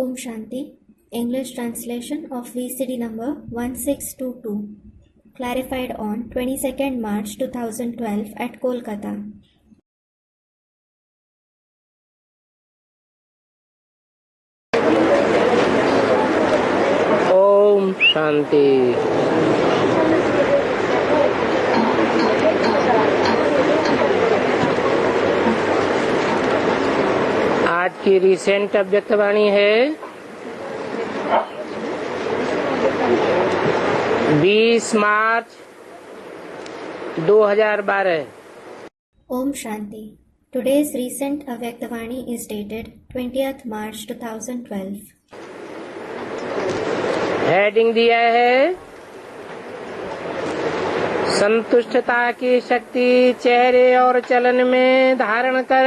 Om Shanti. English translation of VCD number 1622. Clarified on 22nd March 2012 at Kolkata. Om Shanti. आज की recent अव्यक्तवाणी है 20 मार्च 2012। Om Shanti. Today's recent Avyaktavani is dated 20th March 2012. Heading दिया है संतुष्टता की शक्ति चेहरे और चलन में धारण कर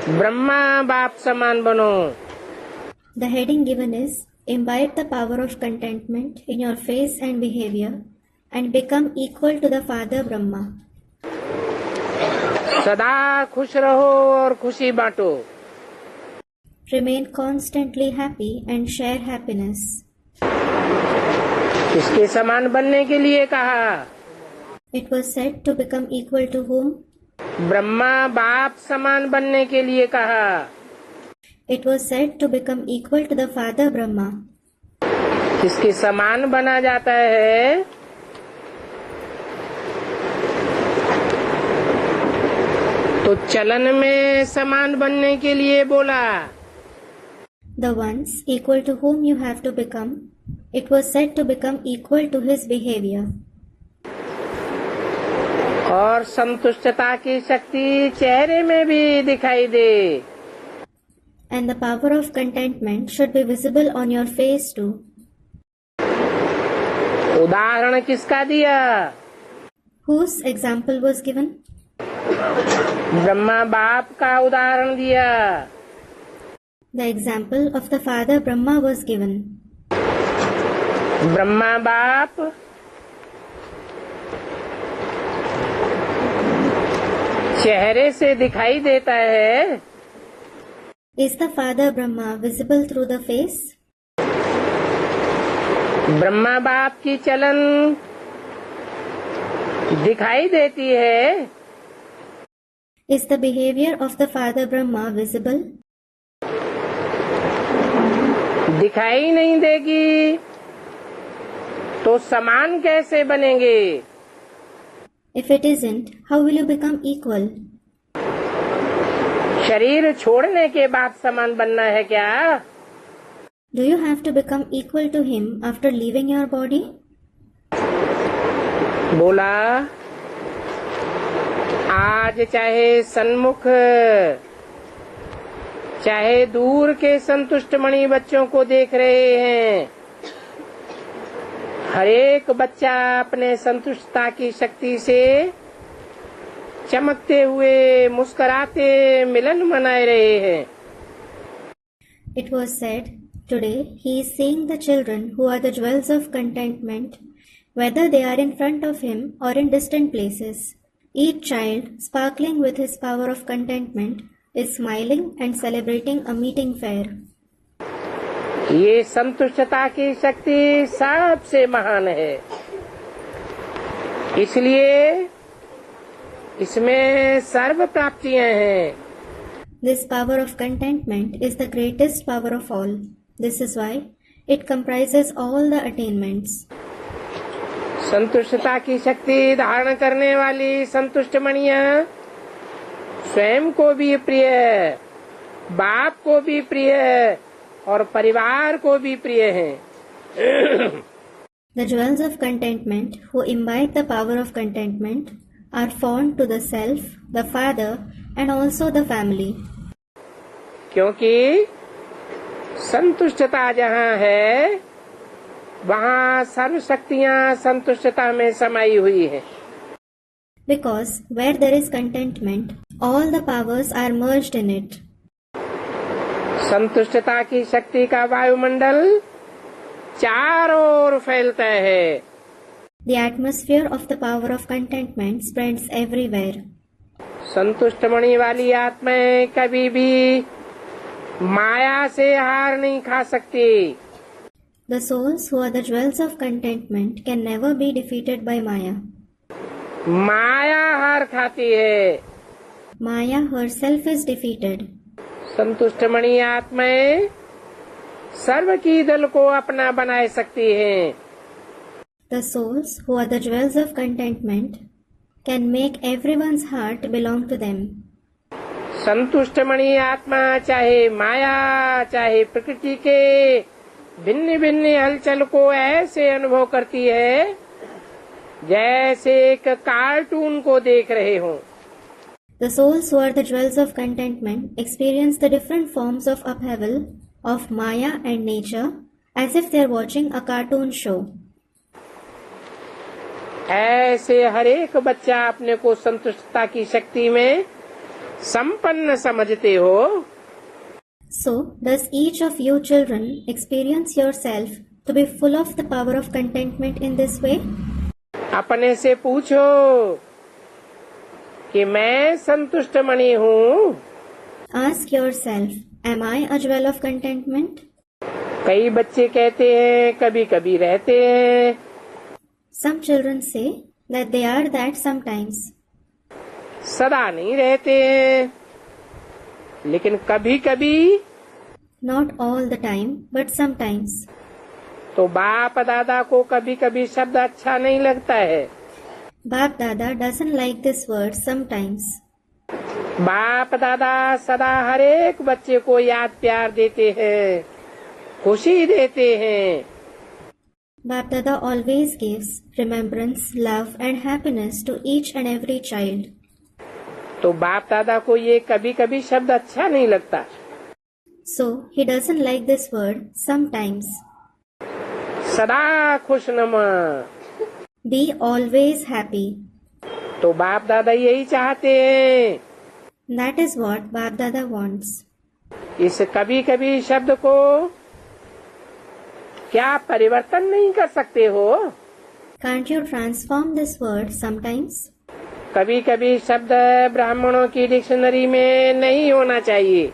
ब्रह्मा बाप समान बनो। The heading given is Imbibe the power of contentment in your face and behavior and become equal to the Father Brahma. सदा खुश रहो और खुशी बांटो। Remain constantly happy and share happiness. इसके समान बनने के लिए कहा। It was said to become equal to whom? Brahma बाप समान बनने के लिए कहा। It was said to become equal to the Father Brahma. इसके समान बना जाता है तो चलन में समान बनने के लिए बोला। The ones equal to whom you have to become, it was said to become equal to his behavior. और संतुष्टता की शक्ति चेहरे में भी दिखाई दे। And the power of contentment should be visible on your face too. उदाहरण किसका दिया? Whose example was given? Brahma बाप का उदाहरण दिया। The example of the Father Brahma was given. Brahma बाप चेहरे से दिखाई देता है। Is the Father Brahma visible through the face? Brahma बाप की चलन दिखाई देती है। Is the behavior of the Father Brahma visible? दिखाई नहीं देगी तो समान कैसे बनेंगे? If it isn't, how will you become equal? शरीर छोड़ने के बाद समान बनना है क्या? Do you have to become equal to him after leaving your body? बोला आज चाहे सन्मुख चाहे दूर के संतुष्ट मणि बच्चों को देख रहे हैं, हर एक बच्चा अपने संतुष्टता की शक्ति से चमकते हुए मुस्कुराते मिलन मनाए रहे हैं। It was said, today he is seeing the children who are the jewels of contentment, whether they are in front of him or in distant places. Each child, sparkling with his power of contentment, is smiling and celebrating a meeting fair. ये संतुष्टता की शक्ति सबसे महान है, इसलिए इसमें सर्व प्राप्तियां हैं। This power of contentment is the greatest power of all. This is why it comprises all the attainments. संतुष्टता की शक्ति धारण करने वाली संतुष्ट मणियां स्वयं को भी प्रिय है, बाप को भी प्रिय है और परिवार को भी प्रिय है। The jewels of contentment who imbibe the power of contentment are fond to the self, the father and also the family. क्योंकि संतुष्टता जहाँ है वहाँ सर्व शक्तियाँ संतुष्टता में समाई हुई है। Because where there is contentment, all the powers are merged in it. संतुष्टता की शक्ति का वायुमंडल चारों ओर फैलता है। The atmosphere of the power of contentment spreads everywhere. संतुष्ट मणि वाली आत्माएं कभी भी माया से हार नहीं खा सकते। The souls who are the jewels of contentment can never be defeated by Maya. माया हार खाती है। Maya herself is defeated. संतुष्ट मणि आत्माएं सर्व की दल को अपना बनाए सकती हैं। The souls who are the jewels of contentment can make everyone's heart belong to them. संतुष्ट मणि आत्मा चाहे माया चाहे प्रकृति के भिन्न भिन्न हलचल को ऐसे अनुभव करती है जैसे एक कार्टून को देख रहे हों। The souls who are the jewels of contentment experience the different forms of upheaval of Maya and nature as if they are watching a cartoon show. ऐसे हर एक बच्चा अपने को संतुष्टता की शक्ति में संपन्न समझते हो। So, does each of you children experience yourself to be full of the power of contentment in this way? अपने से पूछो कि मैं संतुष्ट मणि हूँ। Ask yourself, am I a jewel of contentment? कई बच्चे कहते हैं कभी कभी रहते हैं। Some children say that they are that sometimes. सदा नहीं रहते हैं, लेकिन कभी कभी। Not all the time, but sometimes. तो बाप दादा को कभी कभी शब्द अच्छा नहीं लगता है। Bap Dada doesn't like this word sometimes. बाप दादा सदा हर एक बच्चे को याद प्यार देते हैं, खुशी देते हैं। Bap Dada always gives remembrance, love and happiness to each and every child. तो बाप दादा को ये कभी कभी शब्द अच्छा नहीं लगता। So, he doesn't like this word sometimes. सदा खुशनुमा। Be always happy. तो बाप दादा यही चाहते हैं। That is what Bap Dada wants. इस कभी कभी शब्द को क्या परिवर्तन नहीं कर सकते हो? Can't you transform this word sometimes? कभी कभी शब्द ब्राह्मणों की डिक्शनरी में नहीं होना चाहिए।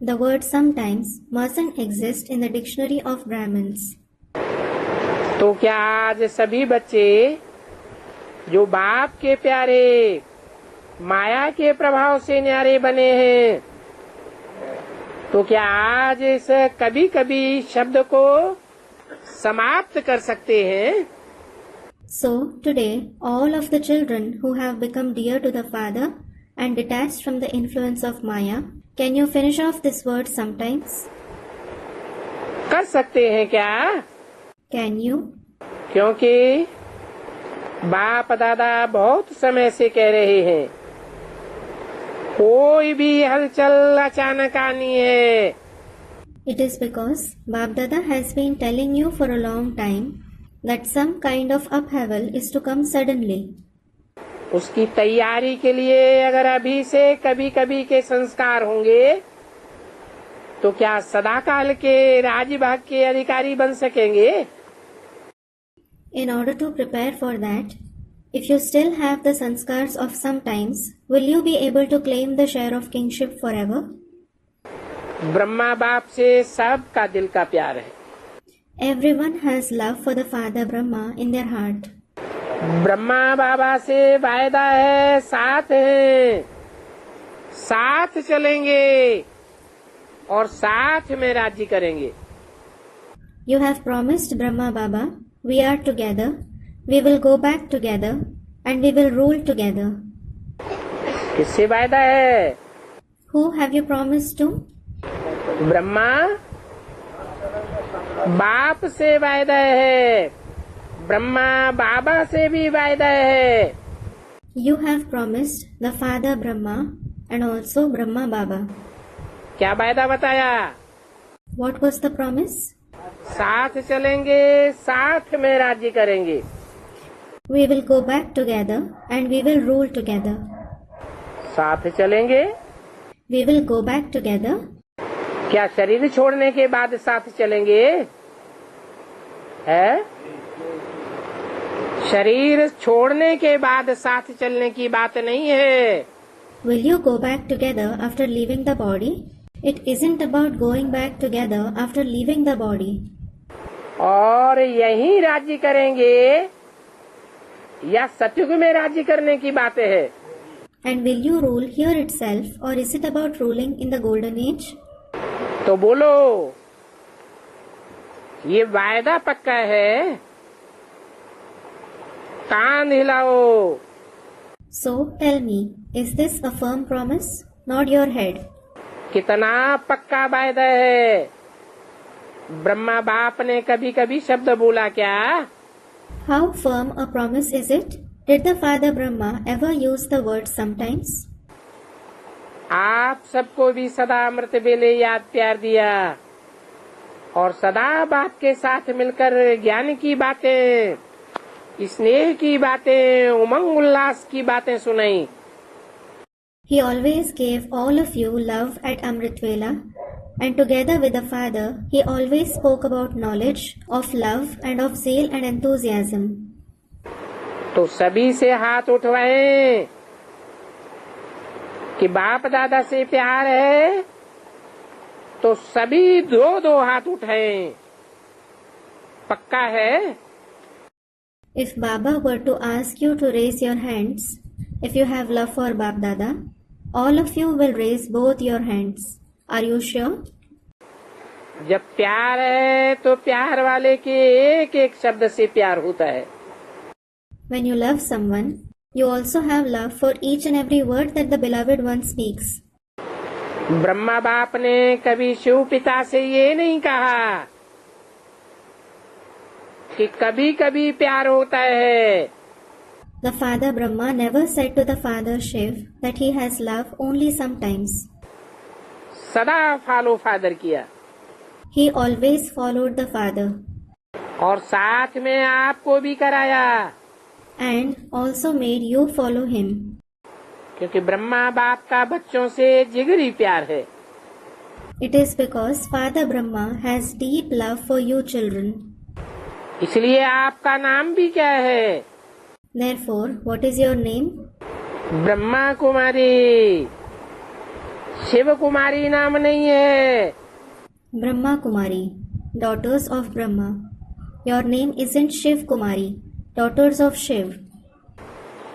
The word sometimes mustn't exist in the dictionary of Brahmins. तो क्या आज सभी बच्चे जो बाप के प्यारे माया के प्रभाव से न्यारे बने हैं, तो क्या आज इस कभी कभी शब्द को समाप्त कर सकते हैं? So, today, all of the children who have become dear to the Father and detached from the influence of Maya, can you finish off this word sometimes? कर सकते हैं क्या? Can you? क्योंकि बाप दादा बहुत समय से कह रहे हैं कोई भी हलचल अचानक आनी है। It is because Bap Dada has been telling you for a long time that some kind of upheaval is to come suddenly. उसकी तैयारी के लिए अगर अभी से कभी कभी के संस्कार होंगे तो क्या सदाकाल के राजभाग के अधिकारी बन सकेंगे? In order to prepare for that, if you still have the sanskars of sometimes, will you be able to claim the share of kingship forever? Brahma बाप से सबका दिल का प्यार है। Everyone has love for the Father Brahma in their heart. Brahma बाबा से वायदा है, साथ हैं, साथ चलेंगे और साथ में राज्य करेंगे। You have promised Brahma Baba, we are together, we will go back together and we will rule together. किससे वायदा है? Who have you promised to? Brahma बाप से वायदा है, ब्रह्मा बाबा से भी वायदा है। You have promised the Father Brahma and also Brahma Baba. क्या वायदा बताया? What was the promise? साथ चलेंगे, साथ में राज्य करेंगे। We will go back together and we will rule together. साथ चलेंगे? We will go back together. क्या शरीर छोड़ने के बाद साथ चलेंगे? है? शरीर छोड़ने के बाद साथ चलने की बात नहीं है। Will you go back together after leaving the body? It isn't about going back together after leaving the body. और यही राज्य करेंगे या सतयुग में राज्य करने की बातें है? And will you rule here itself, or is it about ruling in the golden age? तो बोलो, ये वायदा पक्का है? कान हिलाओ। So tell me, is this a firm promise? Nod your head. कितना पक्का वायदा है? ब्रह्मा बाप ने कभी कभी शब्द बोला क्या? How firm a promise is it? Did the Father Brahma ever use the word sometimes? आप सबको भी सदा अमृत बेले याद प्यार दिया और सदा बाप के साथ मिलकर ज्ञान की बातें, स्नेह की बातें, उमंग उल्लास की बातें सुनाई। He always gave all of you love at Amrit Vela, and together with the Father, he always spoke about knowledge, of love and of zeal and enthusiasm. तो सभी से हाथ उठवाएं कि बाप दादा से प्यार है, तो सभी दो दो हाथ उठाएं। पक्का है? If Baba were to ask you to raise your hands, if you have love for Bap Dada, all of you will raise both your hands. Are you sure? जब प्यार है तो प्यार वाले के एक एक शब्द से प्यार होता है। When you love someone, you also have love for each and every word that the beloved one speaks. Brahma बाप ने कभी शिव पिता से ये नहीं कहा कि कभी कभी प्यार होता है। The Father Brahma never said to the Father Shiv that he has love only sometimes. सदा फॉलो फादर किया He always followed the Father और साथ में आपको भी कराया, and also made you follow him. क्योंकि ब्रह्मा बाप का बच्चों से जिगरी प्यार है। It is because Father Brahma has deep love for you children. इसलिए आपका नाम भी क्या है? Therefore, what is your name? Brahma Kumari. Shiv कुमारी नाम नहीं है। Brahma Kumari, daughters of Brahma. Your name isn't Shiv Kumari, daughters of Shiv.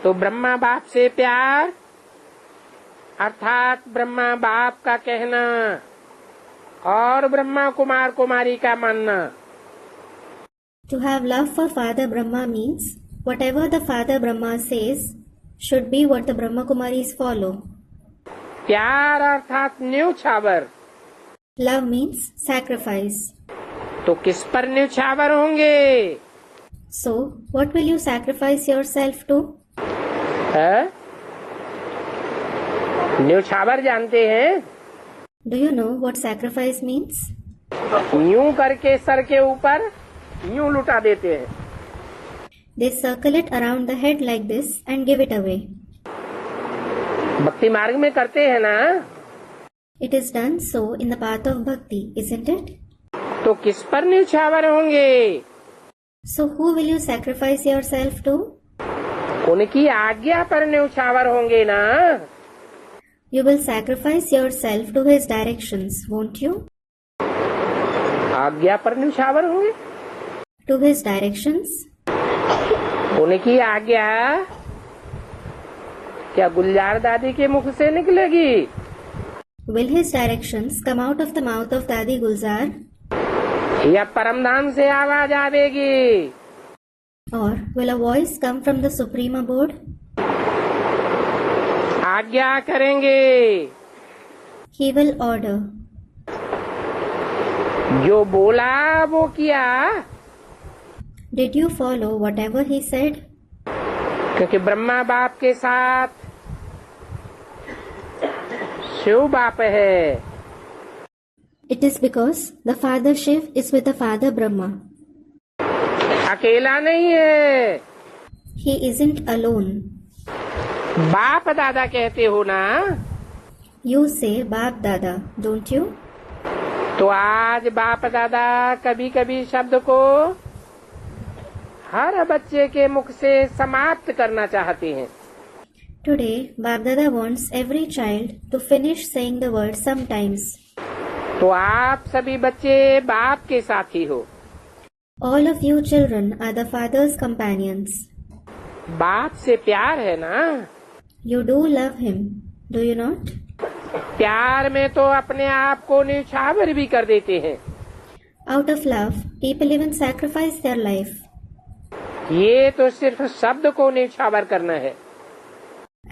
तो ब्रह्मा बाप से प्यार अर्थात ब्रह्मा बाप का कहना और ब्रह्मा कुमार कुमारी का मानना। To have love for Father Brahma means whatever the Father Brahma says should be what the Brahma Kumaris follow. प्यार अर्थात न्यौछावर। Love means sacrifice. तो किस पर न्यौछावर होंगे? So, what will you sacrifice yourself to? है? न्यौछावर जानते हैं? Do you know what sacrifice means? यूं करके सर के ऊपर यूं लुटा देते हैं। They circle it around the head like this and give it away. भक्ति मार्ग में करते हैं ना? It is done so in the path of bhakti, isn't it? तो किस पर न्यौछावर होंगे? So who will you sacrifice yourself to? उनकी आज्ञा पर न्यौछावर होंगे ना? You will sacrifice yourself to his directions, won't you? आज्ञा पर न्यौछावर होंगे? To his directions? उनकी आज्ञा क्या गुलजार दादी के मुख से निकलेगी? Will his directions come out of the mouth of Dadi Gulzar? या परमधाम से आवाज आवेगी? Or will a voice come from the Supreme Abode? आज्ञा करेंगे। He will order. जो बोला वो किया। Did you follow whatever he said? क्योंकि ब्रह्मा बाप के साथ शिव बाप है। It is because the Father Shiv is with the Father Brahma. अकेला नहीं है। He isn't alone. बाप दादा कहते हो ना? You say Bap Dada, don't you? तो आज बाप दादा कभी कभी शब्द को हर बच्चे के मुख से समाप्त करना चाहते हैं। Today, Bapdada wants every child to finish saying the word sometimes. तो आप सभी बच्चे बाप के साथी हो। All of you children are the Father's companions. बाप से प्यार है ना? You do love him, do you not? प्यार में तो अपने आप को न्यौछावर भी कर देते हैं। Out of love, people even sacrifice their life. ये तो सिर्फ शब्द को न्यौछावर करना है।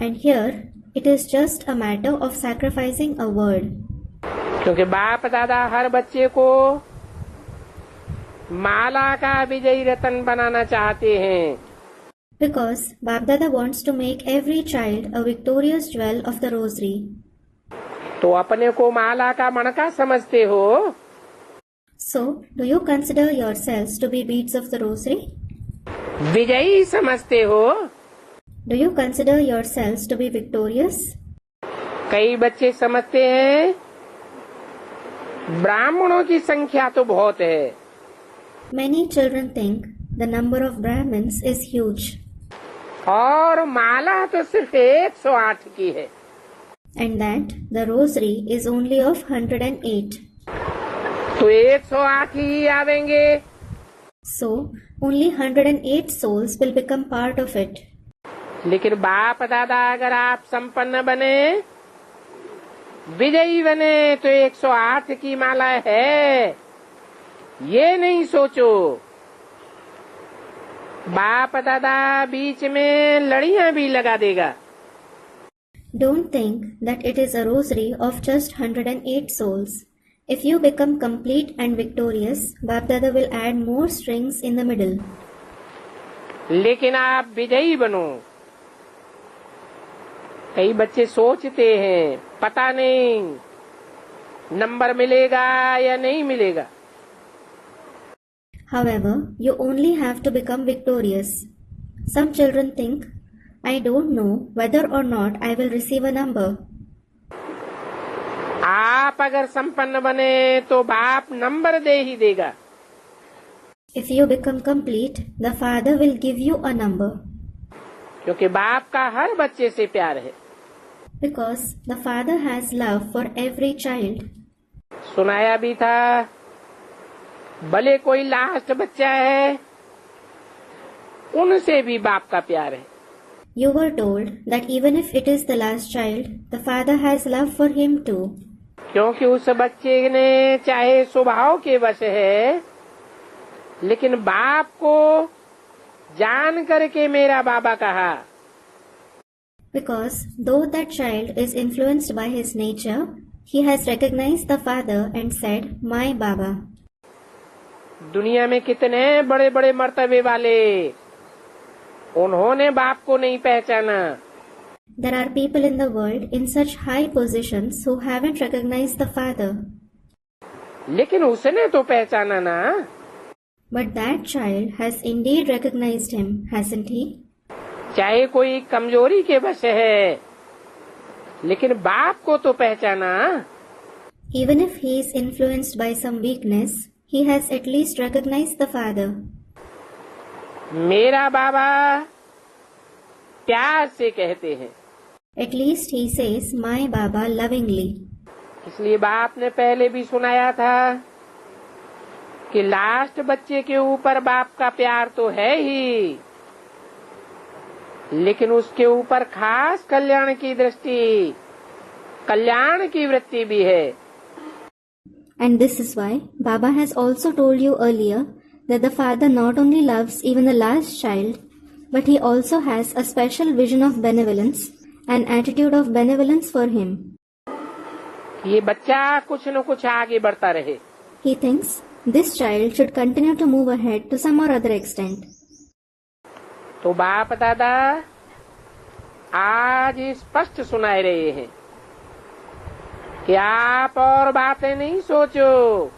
And here, it is just a matter of sacrificing a word. क्योंकि बाप दादा हर बच्चे को माला का विजयी रतन बनाना चाहते हैं। Because Bapdada wants to make every child a victorious jewel of the rosary. तो अपने को माला का मणका समझते हो? So, do you consider yourselves to be beads of the rosary? विजयी समझते हो? Do you consider yourselves to be victorious? कई बच्चे समझते हैं ब्राह्मणों की संख्या तो बहुत है। Many children think the number of Brahmins is huge. और माला तो सिर्फ 108 की है। And that the rosary is only of 108. तो 108 ही आवेंगे। So, only 108 souls will become part of it. लेकिन बाप दादा अगर आप संपन्न बने, विजयी बने, तो 108 की माला है, ये नहीं सोचो। बाप दादा बीच में लड़ियां भी लगा देगा। Don't think that it is a rosary of just 108 souls. If you become complete and victorious, Bapdada will add more strings in the middle. लेकिन आप विजयी बनो। कई बच्चे सोचते हैं पता नहीं नंबर मिलेगा या नहीं मिलेगा। However, you only have to become victorious. Some children think, I don't know whether or not I will receive a number. आप अगर संपन्न बने तो बाप नंबर दे ही देगा। If you become complete, the Father will give you a number. क्योंकि बाप का हर बच्चे से प्यार है। Because the Father has love for every child. सुनाया भी था, भले कोई लास्ट बच्चा है, उनसे भी बाप का प्यार है। You were told that even if it is the last child, the Father has love for him too. क्योंकि उस बच्चे ने चाहे स्वभाव के वश है, लेकिन बाप को जान करके मेरा बाबा कहा। Because though that child is influenced by his nature, he has recognized the Father and said, My Baba. दुनिया में कितने बड़े बड़े मर्तबे वाले, उन्होंने बाप को नहीं पहचाना। There are people in the world in such high positions who haven't recognized the Father. लेकिन उसने तो पहचाना ना। But that child has indeed recognized him, hasn't he? चाहे कोई कमजोरी के वश है, लेकिन बाप को तो पहचाना। Even if he is influenced by some weakness, he has at least recognized the Father. मेरा बाबा प्यार से कहते हैं। At least he says, My Baba lovingly. इसलिए बाप ने पहले भी सुनाया था कि लास्ट बच्चे के ऊपर बाप का प्यार तो है ही, लेकिन उसके ऊपर खास कल्याण की दृष्टि, कल्याण की वृत्ति भी है। And this is why Baba has also told you earlier that the Father not only loves even the last child, but he also has a special vision of benevolence, an attitude of benevolence for him. ये बच्चा कुछ न कुछ आगे बढ़ता रहे। He thinks this child should continue to move ahead to some or other extent. तो बाप दादा आज स्पष्ट सुनाए रहे हैं कि आप और बातें नहीं सोचो,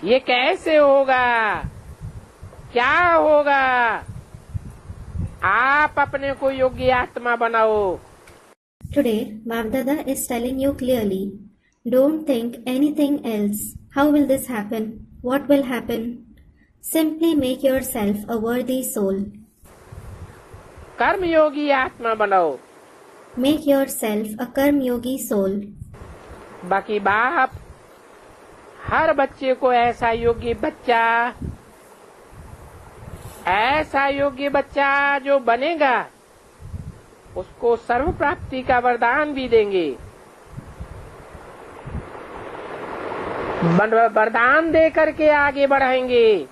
ये कैसे होगा, क्या होगा। आप अपने को योग्य आत्मा बनाओ। Today, Bapdada is telling you clearly, don't think anything else. How will this happen? What will happen? Simply make yourself a worthy soul. कर्मयोगी आत्मा बनाओ। Make yourself a Karma Yogi soul. बाकी बाप हर बच्चे को ऐसा योग्य बच्चा जो बनेगा उसको सर्व प्राप्ति का वरदान भी देंगे। वरदान दे करके आगे बढ़ाएंगे।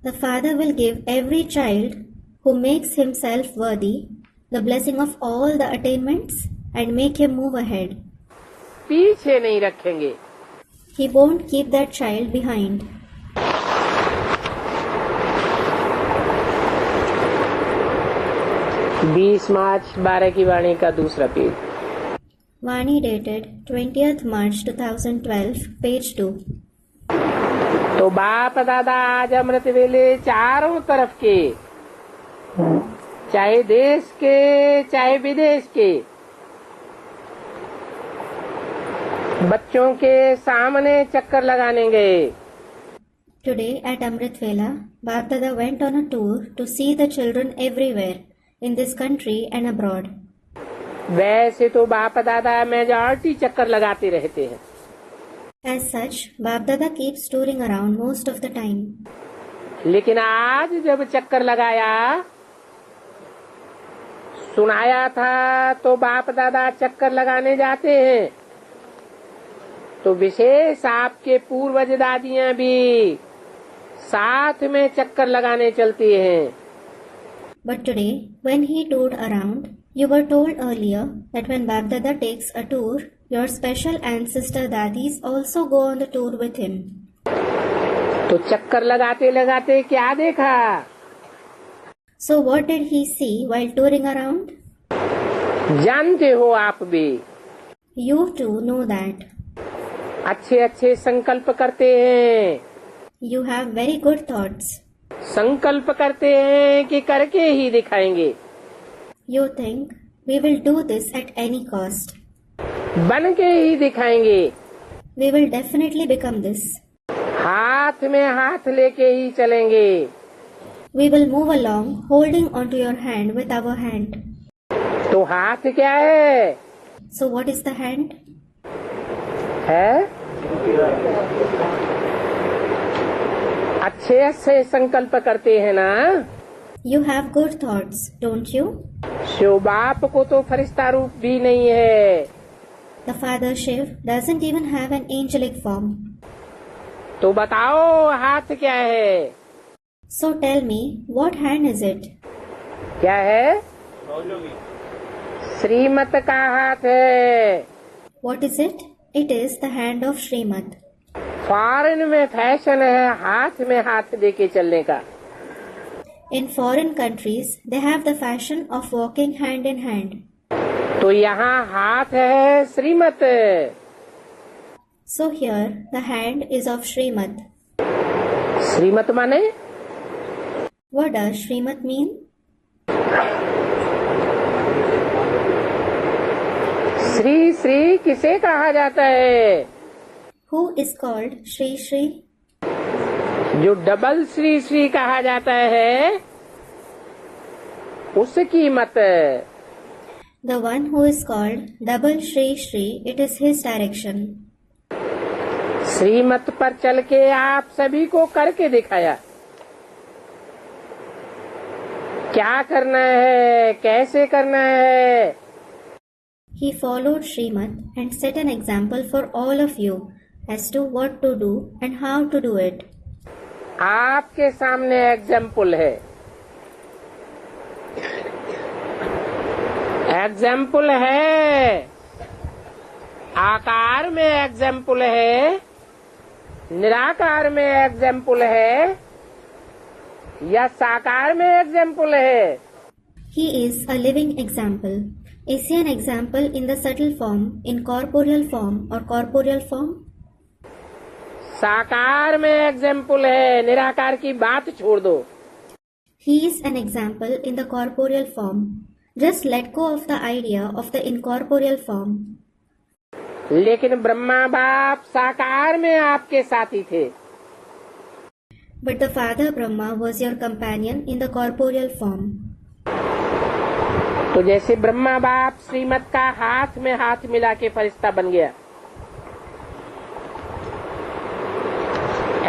The Father will give every child who makes himself worthy the blessing of all the attainments and make him move ahead. पीछे नहीं रखेंगे। He won't keep that child behind. बीस मार्च 12 की वाणी का दूसरा page. Vani dated 20th March 2012, page 2. तो बाप दादा आज अमृत वेले चारों तरफ के, चाहे देश के चाहे विदेश के बच्चों के सामने चक्कर लगाने गए। Today at Amrit Vela, Bap Dada went on a tour to see the children everywhere in this country and abroad. वैसे तो बाप दादा मेजॉरिटी चक्कर लगाते रहते हैं। As such, Bap Dada keeps touring around most of the time. लेकिन आज जब चक्कर लगाया, सुनाया था तो बाप दादा चक्कर लगाने जाते हैं तो विशेष आपके पूर्वज दादियां भी साथ में चक्कर लगाने चलती हैं। But today, when he toured around, you were told earlier that when Bap Dada takes a tour, your special ancestor dadis also go on the tour with him. तो चक्कर लगाते लगाते क्या देखा? So what did he see while touring around? जानते हो आप भी। You too know that. अच्छे अच्छे संकल्प करते हैं। You have very good thoughts. संकल्प करते हैं कि करके ही दिखाएंगे। You think we will do this at any cost. बन के ही दिखाएंगे। We will definitely become this. हाथ में हाथ लेके ही चलेंगे। We will move along holding onto your hand with our hand. तो हाथ क्या है? So what is the hand? है अच्छे अच्छे संकल्प करते हैं ना। You have good thoughts, don't you? Shiv बाप को तो फरिश्ता रूप भी नहीं है। The Father Shiv doesn't even have an angelic form. तो बताओ हाथ क्या है? So tell me, what hand is it? क्या है? श्रीमत का हाथ है। What is it? It is the hand of Srimad. Foreign में फैशन है हाथ में हाथ देके चलने का। In foreign countries, they have the fashion of walking hand in hand. तो यहाँ हाथ है श्रीमत। So here, the hand is of Srimad. श्रीमत माने? What does Srimad mean? Shri Shri किसे कहा जाता है? Who is called Shri Shri? जो डबल श्री श्री कहा जाता है उसकी मत। The one who is called double Shri Shri, it is his direction. श्रीमत पर चल के आप सभी को करके दिखाया। क्या करना है, कैसे करना है। He followed Srimad and set an example for all of you as to what to do and how to do it. आपके सामने एग्जाम्पल है। एग्जाम्पल है, आकार में एग्जाम्पल है, निराकार में एग्जाम्पल है या साकार में एग्जाम्पल है। He is a living example. Is he an example in the subtle form, in corporeal form or corporeal form? साकार में एग्जाम्पल है, निराकार की बात छोड़ दो। He is an example in the corporeal form. Just let go of the idea of the incorporeal form. लेकिन ब्रह्मा बाप साकार में आपके साथी थे। But the Father Brahma was your companion in the corporeal form. तो जैसे ब्रह्मा बाप श्रीमत का हाथ में हाथ मिला के फरिश्ता बन गया,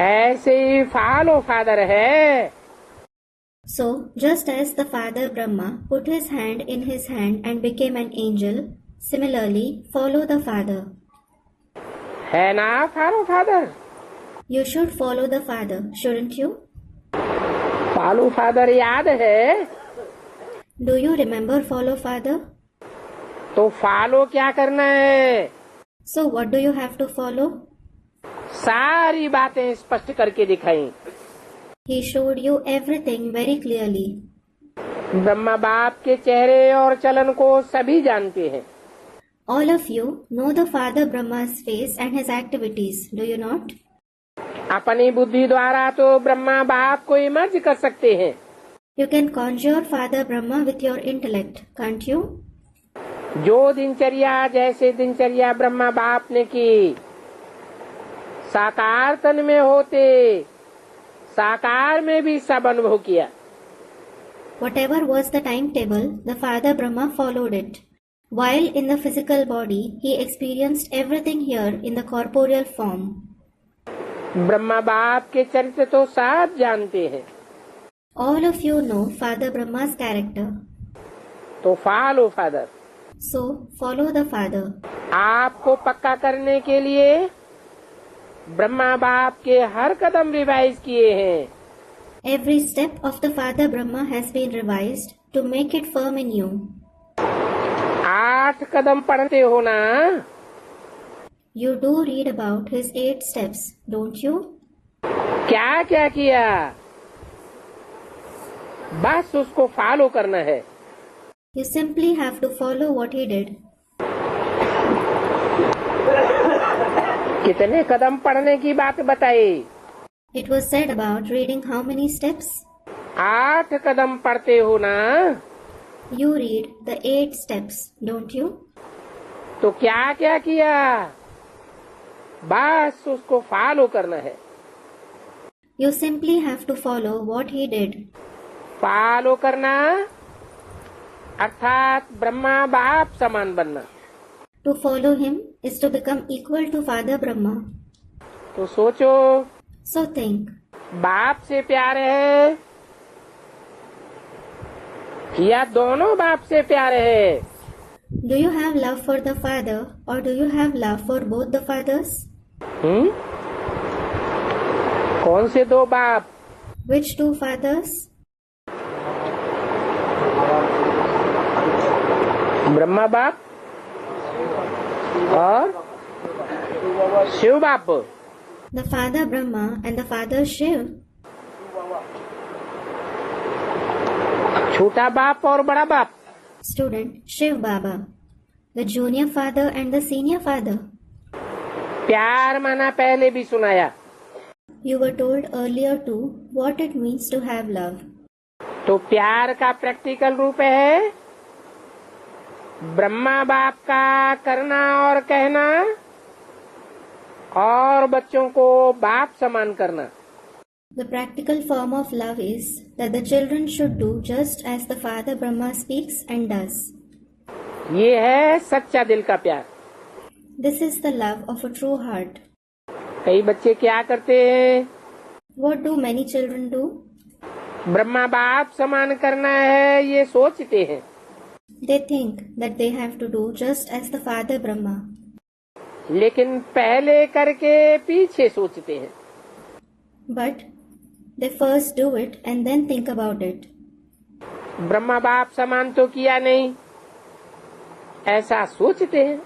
ऐसे ही फॉलो फादर है। So, just as the Father Brahma put his hand in his hand and became an angel, similarly, follow the Father. है ना follow father? You should follow the Father, shouldn't you? Follow father याद है? Do you remember follow Father? तो follow क्या करना है? So, what do you have to follow? सारी बातें स्पष्ट करके दिखाई। He showed you everything very clearly. Brahma बाप के चेहरे और चलन को सभी जानते हैं। All of you know the Father Brahma's face and his activities, do you not? अपनी बुद्धि द्वारा तो ब्रह्मा बाप को इमर्ज कर सकते हैं। You can conjure Father Brahma with your intellect, can't you? जो दिनचर्या जैसे दिनचर्या ब्रह्मा बाप ने की, साकार तन में होते साकार में भी सब अनुभव किया। Whatever was the timetable, the Father Brahma followed it. While in the physical body, he experienced everything here in the corporeal form. Brahma बाप के चरित्र तो सब जानते हैं। All of you know Father Brahma's character. तो follow father. So, follow the Father. आपको पक्का करने के लिए ब्रह्मा बाप के हर कदम रिवाइज किए हैं। Every step of the Father Brahma has been revised to make it firm in you. 8 कदम पढ़ते हो ना? You do read about his 8 steps, don't you? क्या क्या किया? बस उसको फॉलो करना है। You simply have to follow what he did. कितने कदम पढ़ने की बात बताई? It was said about reading how many steps? 8 कदम पढ़ते हो ना? You read the 8 steps, don't you? तो क्या क्या किया? बस उसको फॉलो करना है। You simply have to follow what he did. Follow करना अर्थात ब्रह्मा बाप समान बनना। To follow him is to become equal to Father Brahma. तो सोचो, So think, बाप से प्यार है या दोनों बाप से प्यार है? do you have love for the Father or do you have love for both the fathers? कौन से दो बाप? Which 2 fathers? ब्रह्मा बाप और शिव बाप। The Father Brahma and the Father Shiv. छोटा बाप और बड़ा बाप। Student Shiv Baba. The junior father and the senior father. प्यार माना पहले भी सुनाया। You were told earlier too what it means to have love. तो प्यार का प्रैक्टिकल रूप है ब्रह्मा बाप का करना और कहना और बच्चों को बाप समान करना। The practical form of love is that the children should do just as the Father Brahma speaks and does. ये है सच्चा दिल का प्यार। This is the love of a true heart. कई बच्चे क्या करते हैं? What do many children do? Brahma बाप समान करना है ये सोचते हैं। They think that they have to do just as the Father Brahma. लेकिन पहले करके पीछे सोचते हैं। But they first do it and then think about it. Brahma बाप समान तो किया नहीं ऐसा सोचते हैं,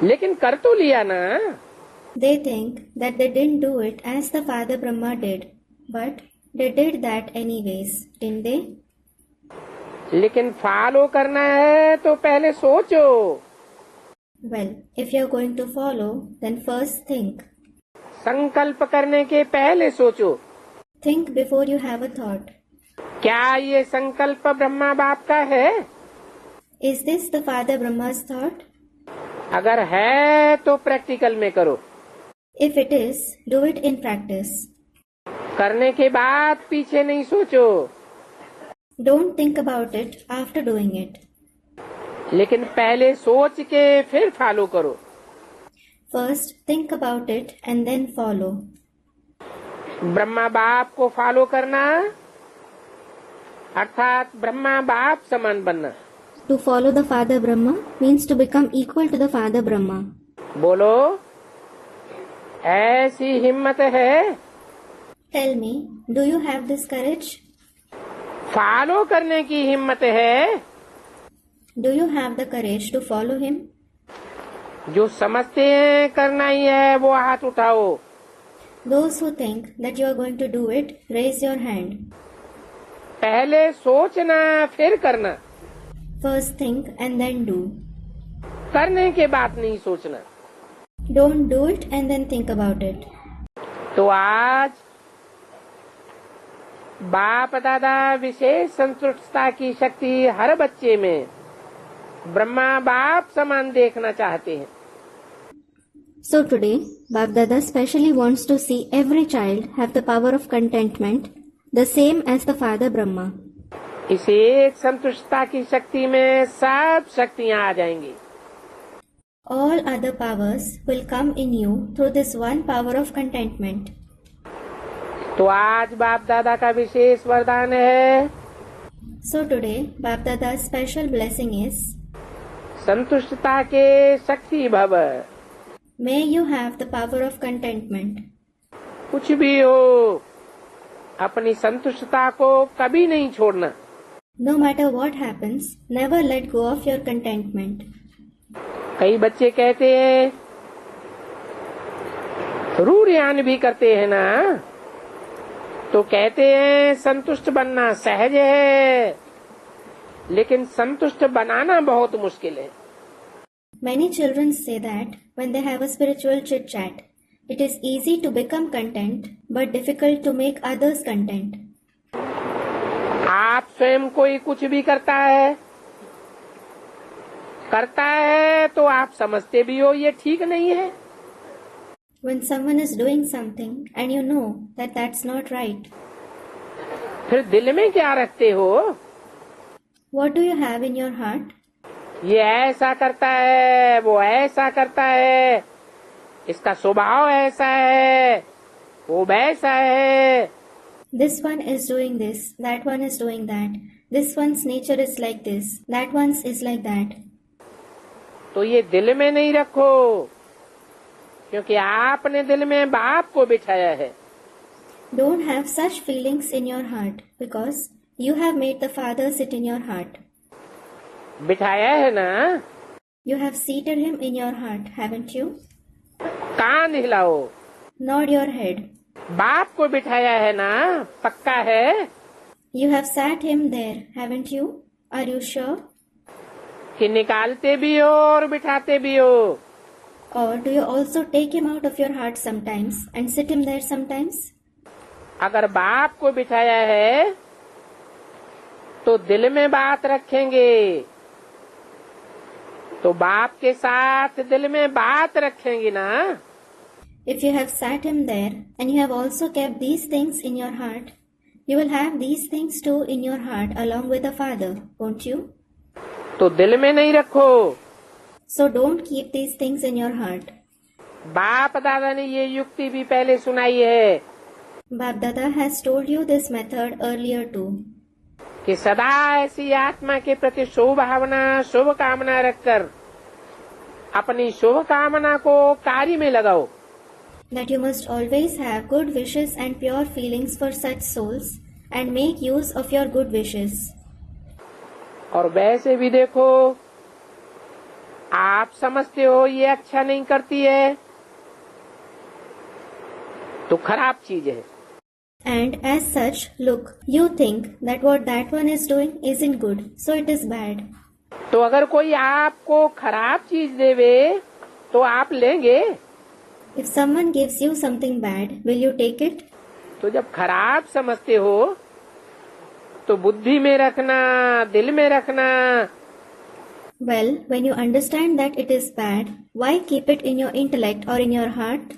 लेकिन कर तो लिया ना। They think that they didn't do it as the Father Brahma did, but they did that anyways, didn't they? लेकिन फॉलो करना है तो पहले सोचो। Well, if you're going to follow, then first think. संकल्प करने के पहले सोचो। Think before you have a thought. क्या ये संकल्प ब्रह्मा बाप का है? Is this the Father Brahma's thought? अगर है तो प्रैक्टिकल में करो। If it is, do it in practice. करने के बाद पीछे नहीं सोचो। Don't think about it after doing it. लेकिन पहले सोच के फिर फॉलो करो। First, think about it and then follow. Brahma बाप को फॉलो करना अर्थात ब्रह्मा बाप समान बनना। To follow the Father Brahma means to become equal to the Father Brahma. बोलो, ऐसी हिम्मत है? Tell me, do you have this courage? Follow करने की हिम्मत है? Do you have the courage to follow him? जो समझते हैं करना ही है वो हाथ उठाओ। Those who think that you are going to do it, raise your hand. पहले सोचना फिर करना। First think and then do. करने के बाद नहीं सोचना। Don't do it and then think about it. तो आज बाप दादा विशेष संतुष्टता की शक्ति हर बच्चे में ब्रह्मा बाप समान देखना चाहते हैं। So today, Bap Dada specially wants to see every child have the power of contentment, the same as the Father Brahma. इस एक संतुष्टता की शक्ति में सब शक्तियाँ आ जाएंगी। All other powers will come in you through this one power of contentment. तो आज बाप दादा का विशेष वरदान है, So today, Bap Dada's special blessing is, संतुष्टता के शक्ति भव। may you have the power of contentment. कुछ भी हो, अपनी संतुष्टता को कभी नहीं छोड़ना। No matter what happens, never let go of your contentment. कई बच्चे कहते हैं, रूरियान भी करते हैं ना, तो कहते हैं संतुष्ट बनना सहज है, लेकिन संतुष्ट बनाना बहुत मुश्किल है। Many children say that when they have a spiritual chit chat, it is easy to become content, but difficult to make others content. आप स्वयं कोई कुछ भी करता है तो आप समझते भी हो ये ठीक नहीं है। When someone is doing something and you know that that's not right, फिर दिल में क्या रखते हो? what do you have in your heart? ये ऐसा करता है, वो ऐसा करता है, इसका स्वभाव ऐसा है, वो वैसा है। This one is doing this, that one is doing that. This one's nature is like this, that one's is like that. तो ये दिल में नहीं रखो, क्योंकि आपने दिल में बाप को बिठाया है। Don't have such feelings in your heart because you have made the Father sit in your heart. बिठाया है ना? You have seated him in your heart, haven't you? कान हिलाओ। Nod your head. बाप को बिठाया है ना? पक्का है? You have sat him there, haven't you? Are you sure? कि निकालते भी हो और बिठाते भी हो? Or do you also take him out of your heart sometimes and sit him there sometimes? अगर बाप को बिठाया है तो दिल में बात रखेंगे, तो बाप के साथ दिल में बात रखेंगे ना। If you have sat him there and you have also kept these things in your heart, you will have these things too in your heart along with the Father, won't you? तो दिल में नहीं रखो। So don't keep these things in your heart. बाप दादा ने ये युक्ति भी पहले सुनाई है Bap Dada has told you this method earlier too. कि सदा ऐसी आत्मा के प्रति शुभ भावना शुभ कामना रखकर अपनी शुभ कामना को कार्य में लगाओ। That you must always have good wishes and pure feelings for such souls and make use of your good wishes. और वैसे भी देखो, आप समझते हो ये अच्छा नहीं करती है तो खराब चीज है। And as such, look, you think that what that one is doing isn't good, so it is bad. तो अगर कोई आपको खराब चीज देवे तो आप लेंगे? If someone gives you something bad, will you take it? तो जब खराब समझते हो तो बुद्धि में रखना, दिल में रखना। Well, when you understand that it is bad, why keep it in your intellect or in your heart?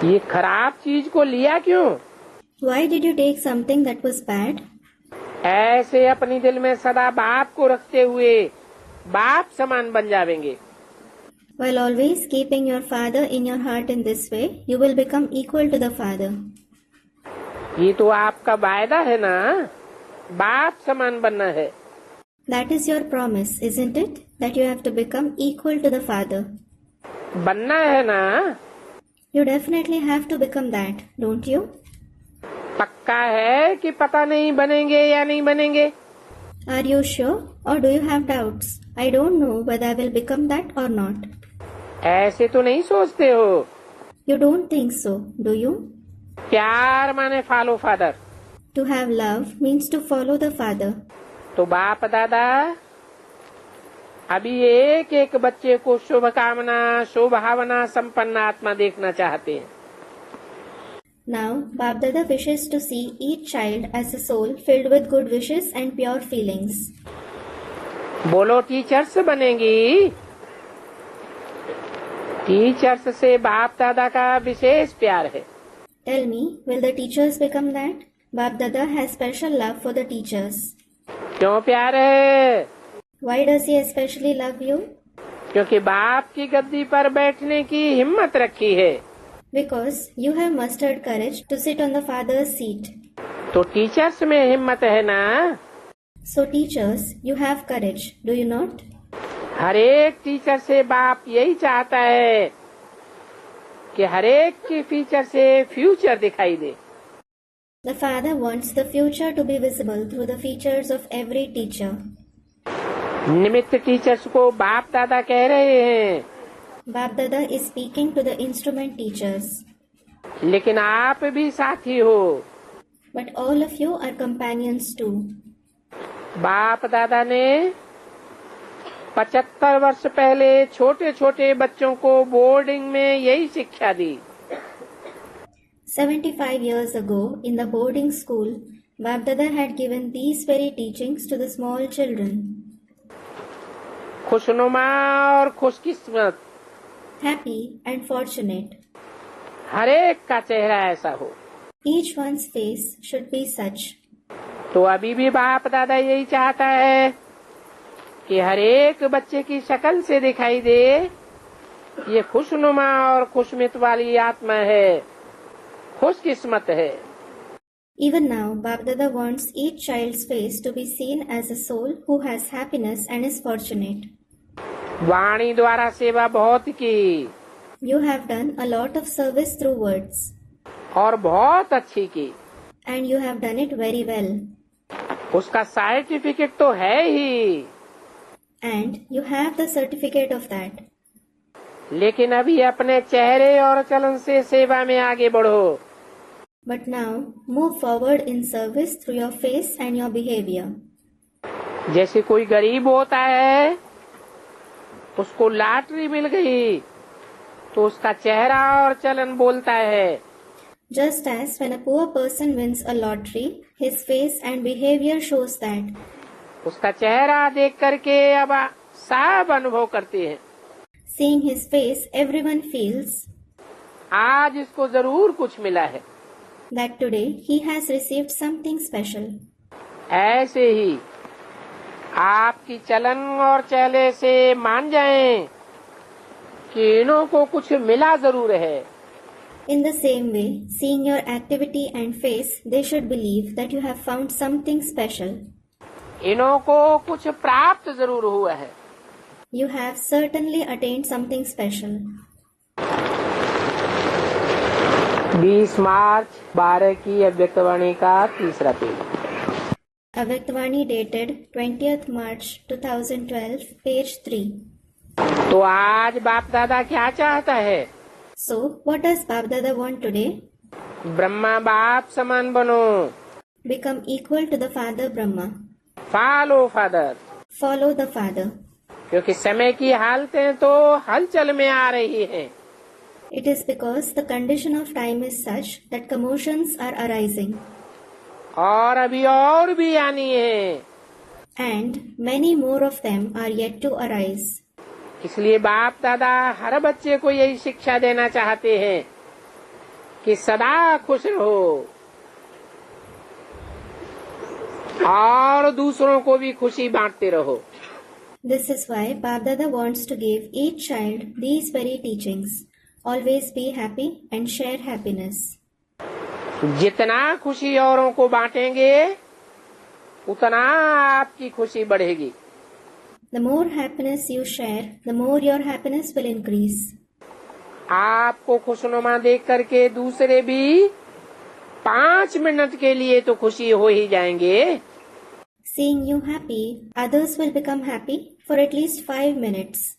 ये खराब चीज को लिया क्यों? Why did you take something that was bad? ऐसे अपनी दिल में सदा बाप को रखते हुए बाप समान बन जाएंगे। While always keeping your father in your heart in this way, you will become equal to the father. ये तो आपका वायदा है ना, बाप समान बनना है। That is your promise, isn't it? That you have to become equal to the father. बनना है ना? You definitely have to become that, don't you? पक्का है कि पता नहीं बनेंगे या नहीं बनेंगे? Are you sure or do you have doubts? I don't know whether I will become that or not. ऐसे तो नहीं सोचते हो? You don't think so, do you? प्यार माने follow father. To have love means to follow the father. तो बाप दादा अभी एक एक बच्चे को शुभकामना शुभभावना संपन्न आत्मा देखना चाहते हैं। Now, Bap Dada wishes to see each child as a soul filled with good wishes and pure feelings. बोलो टीचर्स बनेंगी? टीचर्स से बाप दादा का विशेष प्यार है। Tell me, will the teachers become that? Bap Dada has special love for the teachers. क्यों प्यार है? Why does he especially love you? क्योंकि बाप की गद्दी पर बैठने की हिम्मत रखी है। Because you have mustered courage to sit on the father's seat. तो टीचर्स में हिम्मत है ना? So teachers, you have courage, do you not? हर एक टीचर से बाप यही चाहता है कि हर एक के फीचर से फ्यूचर दिखाई दे। The father wants the future to be visible through the features of every teacher. निमित्त टीचर्स को बाप दादा कह रहे हैं। Bap Dada is speaking to the instrument teachers. लेकिन आप भी साथी हो। But all of you are companions too. बाप दादा ने 75 वर्ष पहले छोटे छोटे बच्चों को बोर्डिंग में यही शिक्षा दी। 75 years ago, in the boarding school, Bap Dada had given these very teachings to the small children. खुशनुमा और खुशकिस्मत, Happy and fortunate. हर एक का चेहरा ऐसा हो। Each one's face should be such. तो अभी भी बाप दादा यही चाहता है कि हर एक बच्चे की शक्ल से दिखाई दे ये खुशनुमा और खुशमित वाली आत्मा है, खुशकिस्मत है। Even now, Bap Dada wants each child's face to be seen as a soul who has happiness and is fortunate. वाणी द्वारा सेवा बहुत की You have done a lot of service through words. और बहुत अच्छी की। And you have done it very well. उसका certificate तो है ही। And you have the certificate of that. लेकिन अभी अपने चेहरे और चलन से सेवा में आगे बढ़ो। But now, move forward in service through your face and your behavior. जैसे कोई गरीब होता है, उसको लॉटरी मिल गई तो उसका चेहरा और चलन बोलता है। Just as when a poor person wins a lottery, his face and behavior shows that. उसका चेहरा देख करके अब सब अनुभव करते हैं। Seeing his face, everyone feels आज इसको जरूर कुछ मिला है। that today he has received something special. ऐसे ही आपकी चलन और चेहरे से मान जाएं कि इन्हों को कुछ मिला जरूर है। In the same way, seeing your activity and face, they should believe that you have found something special. इन्हों को कुछ प्राप्त जरूर हुआ है। You have certainly attained something special. 20 मार्च 12 की अव्यक्तवाणी का तीसरा page. Avyaktvani dated 20th March 2012, page 3. तो आज बाप दादा क्या चाहता है? So, what does Bap Dada want today? Brahma बाप समान बनो। Become equal to the Father Brahma. Follow father. Follow the Father. क्योंकि समय की हालतें तो हलचल में आ रही हैं। It is because the condition of time is such that commotions are arising. और अभी और भी आनी है। And many more of them are yet to arise. इसलिए बाप दादा हर बच्चे को यही शिक्षा देना चाहते हैं कि सदा खुश रहो। और दूसरों को भी खुशी बांटते रहो। This is why Bap Dada wants to give each child these very teachings. Always be happy and share happiness. जितना खुशी औरों को बांटेंगे उतना आपकी खुशी बढ़ेगी। The more happiness you share, the more your happiness will increase. आपको खुशनुमा देख करके दूसरे भी 5 मिनट के लिए तो खुशी हो ही जाएंगे। Seeing you happy, others will become happy for at least 5 minutes.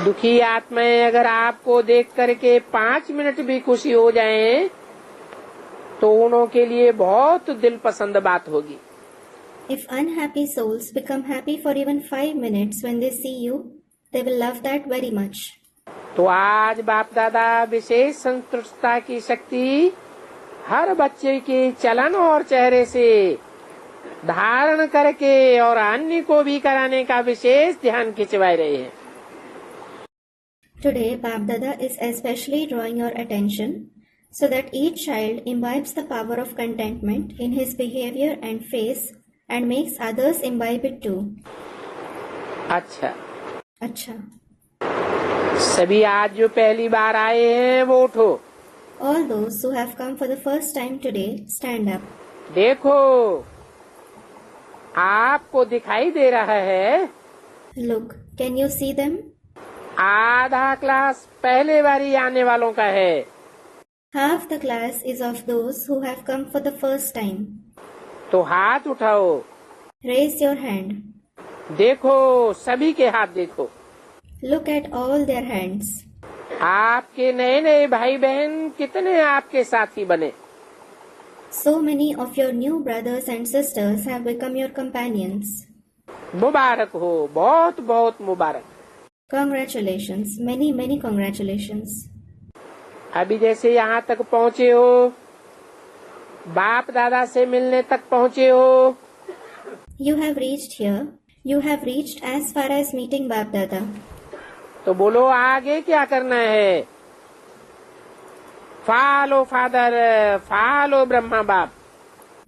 दुखी आत्माएं अगर आपको देख करके 5 मिनट भी खुशी हो जाएं, तो उन्हों के लिए बहुत दिल पसंद बात होगी। If unhappy souls become happy for even 5 minutes when they see you, they will love that very much. तो आज बाप दादा विशेष संतुष्टता की शक्ति हर बच्चे के चलन और चेहरे से धारण करके और अन्य को भी कराने का विशेष ध्यान खिंचवा रहे हैं। Today, Bap Dada is especially drawing your attention so that each child imbibes the power of contentment in his behavior and face and makes others imbibe it too. अच्छा, अच्छा. सभी आज जो पहली बार आए हैं वो उठो। All those who have come for the first time today, stand up. देखो, आपको दिखाई दे रहा है। Look, can you see them? आधा क्लास पहले बारी आने वालों का है। Half the class is of those who have come for the first time. तो हाथ उठाओ। Raise your hand. देखो, सभी के हाथ देखो। Look at all their hands. आपके नए नए भाई बहन कितने आपके साथी बने। So many of your new brothers and sisters have become your companions. मुबारक हो, बहुत बहुत मुबारक। Congratulations, many many congratulations. अभी जैसे यहाँ तक पहुँचे हो, बाप दादा से मिलने तक पहुँचे हो, You have reached here. You have reached as far as meeting Bap Dada. तो बोलो आगे क्या करना है। फॉलो फादर, फॉलो ब्रह्मा बाप।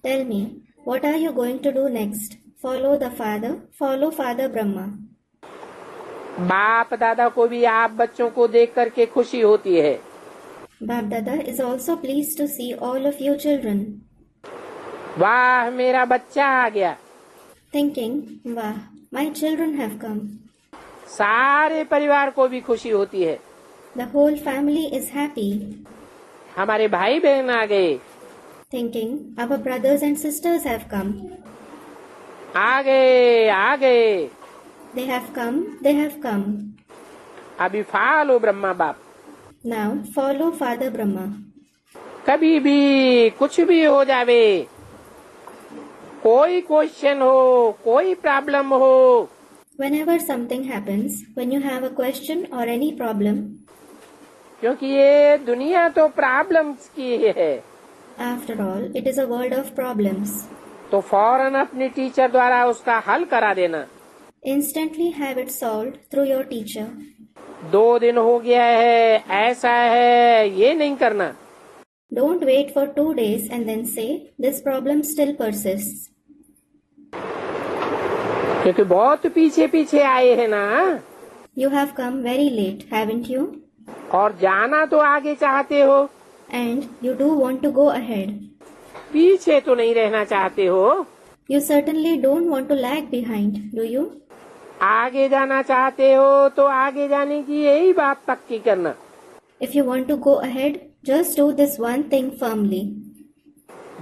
Tell me, what are you going to do next? Follow the Father, follow Father Brahma. बाप दादा को भी आप बच्चों को देख करके खुशी होती है। Bap Dada is also pleased to see all of you children. वाह, मेरा बच्चा आ गया। Thinking, wow, my children have come. सारे परिवार को भी खुशी होती है। The whole family is happy. हमारे भाई बहन आ गए। Thinking, our brothers and sisters have come. आ गए, आ गए। They have come, they have come. अभी फॉलो ब्रह्मा बाप। Now follow Father Brahma. कभी भी कुछ भी हो जावे, कोई क्वेश्चन हो, कोई प्रॉब्लम हो, Whenever something happens, when you have a question or any problem, क्योंकि ये दुनिया तो प्रॉब्लम्स की है, after all, it is a world of problems. तो फौरन अपनी टीचर द्वारा उसका हल करा देना। Instantly have it solved through your teacher. 2 दिन हो गया है, ऐसा है, ये नहीं करना। Don't wait for 2 days and then say, this problem still persists. क्योंकि बहुत पीछे पीछे आए हैं ना, You have come very late, haven't you? और जाना तो आगे चाहते हो, And you do want to go ahead. पीछे तो नहीं रहना चाहते हो। You certainly don't want to lag behind, do you? आगे जाना चाहते हो तो आगे जाने की यही बात पक्की करना। If you want to go ahead, just do this one thing firmly.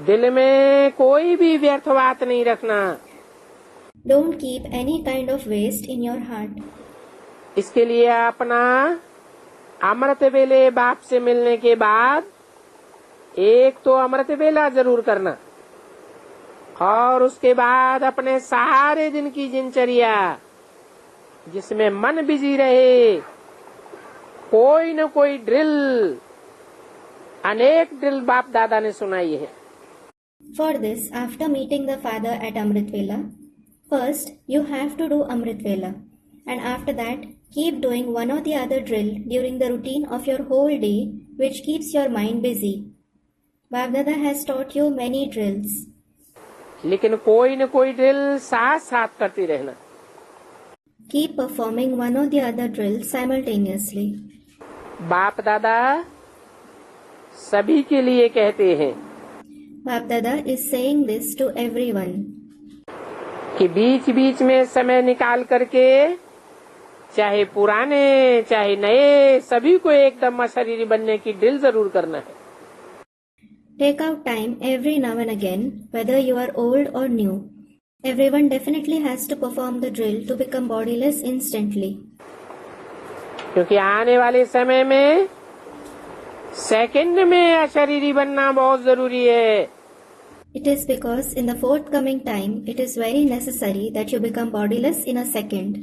दिल में कोई भी व्यर्थ बात नहीं रखना। Don't keep any kind of waste in your heart. इसके लिए अपना अमृत वेले बाप से मिलने के बाद एक तो अमृत वेला जरूर करना, और उसके बाद अपने सारे दिन की दिनचर्या जिसमें मन बिजी रहे, कोई न कोई ड्रिल, अनेक ड्रिल बाप दादा ने सुनाई है। For this, after meeting the Father at Amrit Vela, first you have to do Amrit Vela, and after that keep doing one or the other drill during the routine of your whole day, which keeps your mind busy. Bap Dada has taught you many drills. लेकिन कोई न कोई drill साथ साथ करते रहना। Keep performing one or the other drill simultaneously. बाप दादा सभी के लिए कहते हैं Bap Dada is saying this to everyone. कि बीच बीच में समय निकाल करके चाहे पुराने चाहे नए सभी को एकदम अशरीरी बनने की ड्रिल जरूर करना है। Take out time every now and again, whether you are old or new. Everyone definitely has to perform the drill to become bodiless instantly. क्योंकि आने वाले समय में सेकंड में अशरीरी बनना बहुत जरूरी है। It is because in the forthcoming time, it is very necessary that you become bodiless in a second.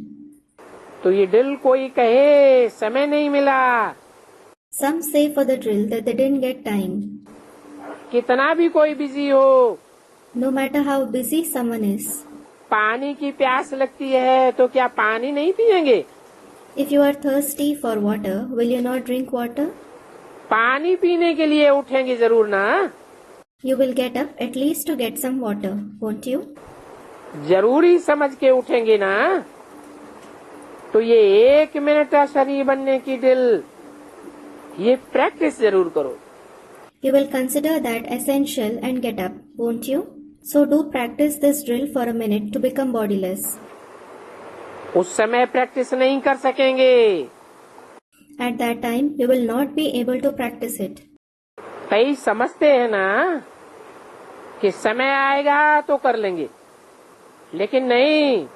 तो ये ड्रिल कोई कहे समय नहीं मिला, Some say for the drill that they didn't get time. कितना भी कोई बिजी हो, No matter how busy someone is, पानी की प्यास लगती है तो क्या पानी नहीं पिएंगे? if you are thirsty for water, will you not drink water? पानी पीने के लिए उठेंगे जरूर ना। You will get up at least to get some water, won't you? जरूरी समझ के उठेंगे ना। तो ये 1 मिनट अशरीरी बनने की ड्रिल ये प्रैक्टिस जरूर करो। You will consider that essential and get up, won't you? So do practice this drill for a minute to become bodiless. उस समय प्रैक्टिस नहीं कर सकेंगे। At that time, you will not be able to practice it. कई समझते हैं ना कि समय आएगा तो कर लेंगे, लेकिन नहीं।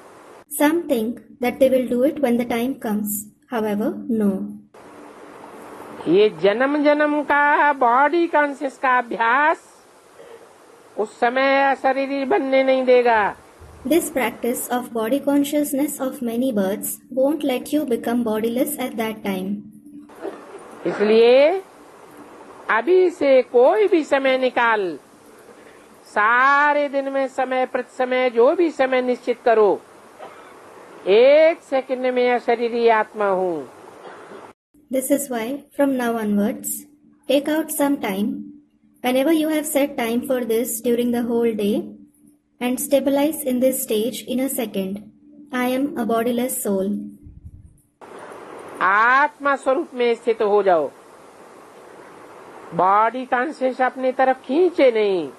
Some think that they will do it when the time comes. However, no. ये जन्म जन्म का बॉडी कॉन्शियस का अभ्यास उस समय अशरीरी बनने नहीं देगा। This practice of body consciousness of many births won't let you become bodiless at that time. इसलिए अभी से कोई भी समय निकाल, सारे दिन में समय प्रति समय जो भी समय निश्चित करो, 1 सेकंड में अशरीरी आत्मा हूँ। This is why, from now onwards, take out some time, whenever you have set time for this during the whole day, and stabilize in this stage in a second. I am a bodiless soul. आत्मा स्वरूप में स्थित हो जाओ, body conscious अपनी तरफ खींचे नहीं।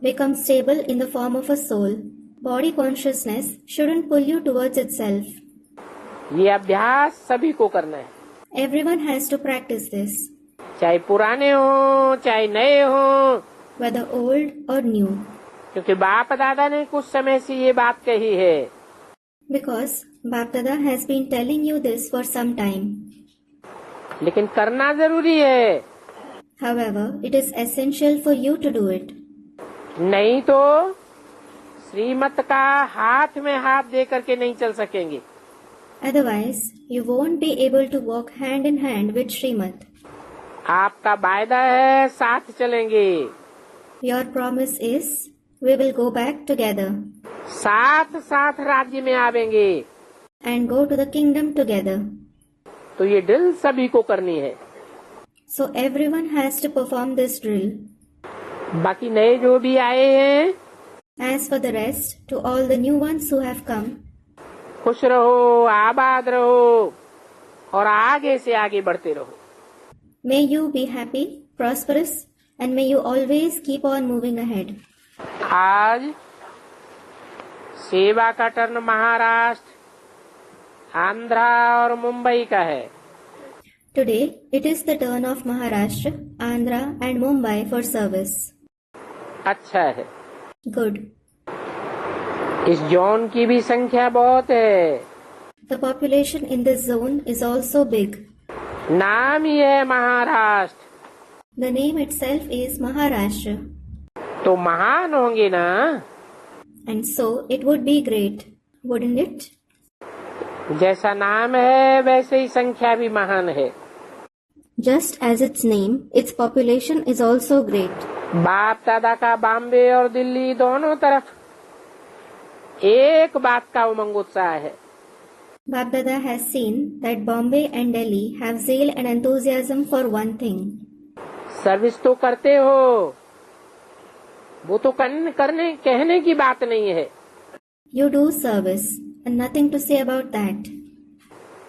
Become stable in the form of a soul. Body consciousness shouldn't pull you towards itself. ये अभ्यास सभी को करना है, Everyone has to practice this, चाहे पुराने हो चाहे नए हो, whether old or new. क्योंकि बाप दादा ने कुछ समय से ये बात कही है। Because Bap Dada has been telling you this for some time. लेकिन करना जरूरी है, However, it is essential for you to do it. नहीं तो श्रीमत का हाथ में हाथ दे करके नहीं चल सकेंगे। Otherwise, you won't be able to walk hand in hand with Srimad. आपका वायदा है साथ चलेंगे, Your promise is, we will go back together साथ साथ राज्य में आवेंगे। and go to the kingdom together. तो ये ड्रिल सभी को करनी है। So everyone has to perform this drill. बाकी नए जो भी आए हैं, As for the rest, to all the new ones who have come, खुश रहो, आबाद रहो और आगे से आगे बढ़ते रहो। may you be happy, prosperous, and may you always keep on moving ahead. आज सेवा का टर्न महाराष्ट्र, आंध्रा और मुंबई का है। Today, it is the turn of Maharashtra, Andhra, and Mumbai for service. अच्छा है। Good. इस जोन की भी संख्या बहुत है, The population in this zone is also big. नाम ही है Maharashtra, The name itself is Maharashtra, तो महान होंगे ना। and so it would be great, wouldn't it? जैसा नाम है वैसे ही संख्या भी महान है। Just as its name, its population is also great. बाप दादा का बॉम्बे और दिल्ली दोनों तरफ एक बात का उमंग उत्साह है, Bap Dada has seen that Bombay and Delhi have zeal and enthusiasm for one thing. Service तो करते हो, वो तो करने कहने की बात नहीं है। You do service and nothing to say about that.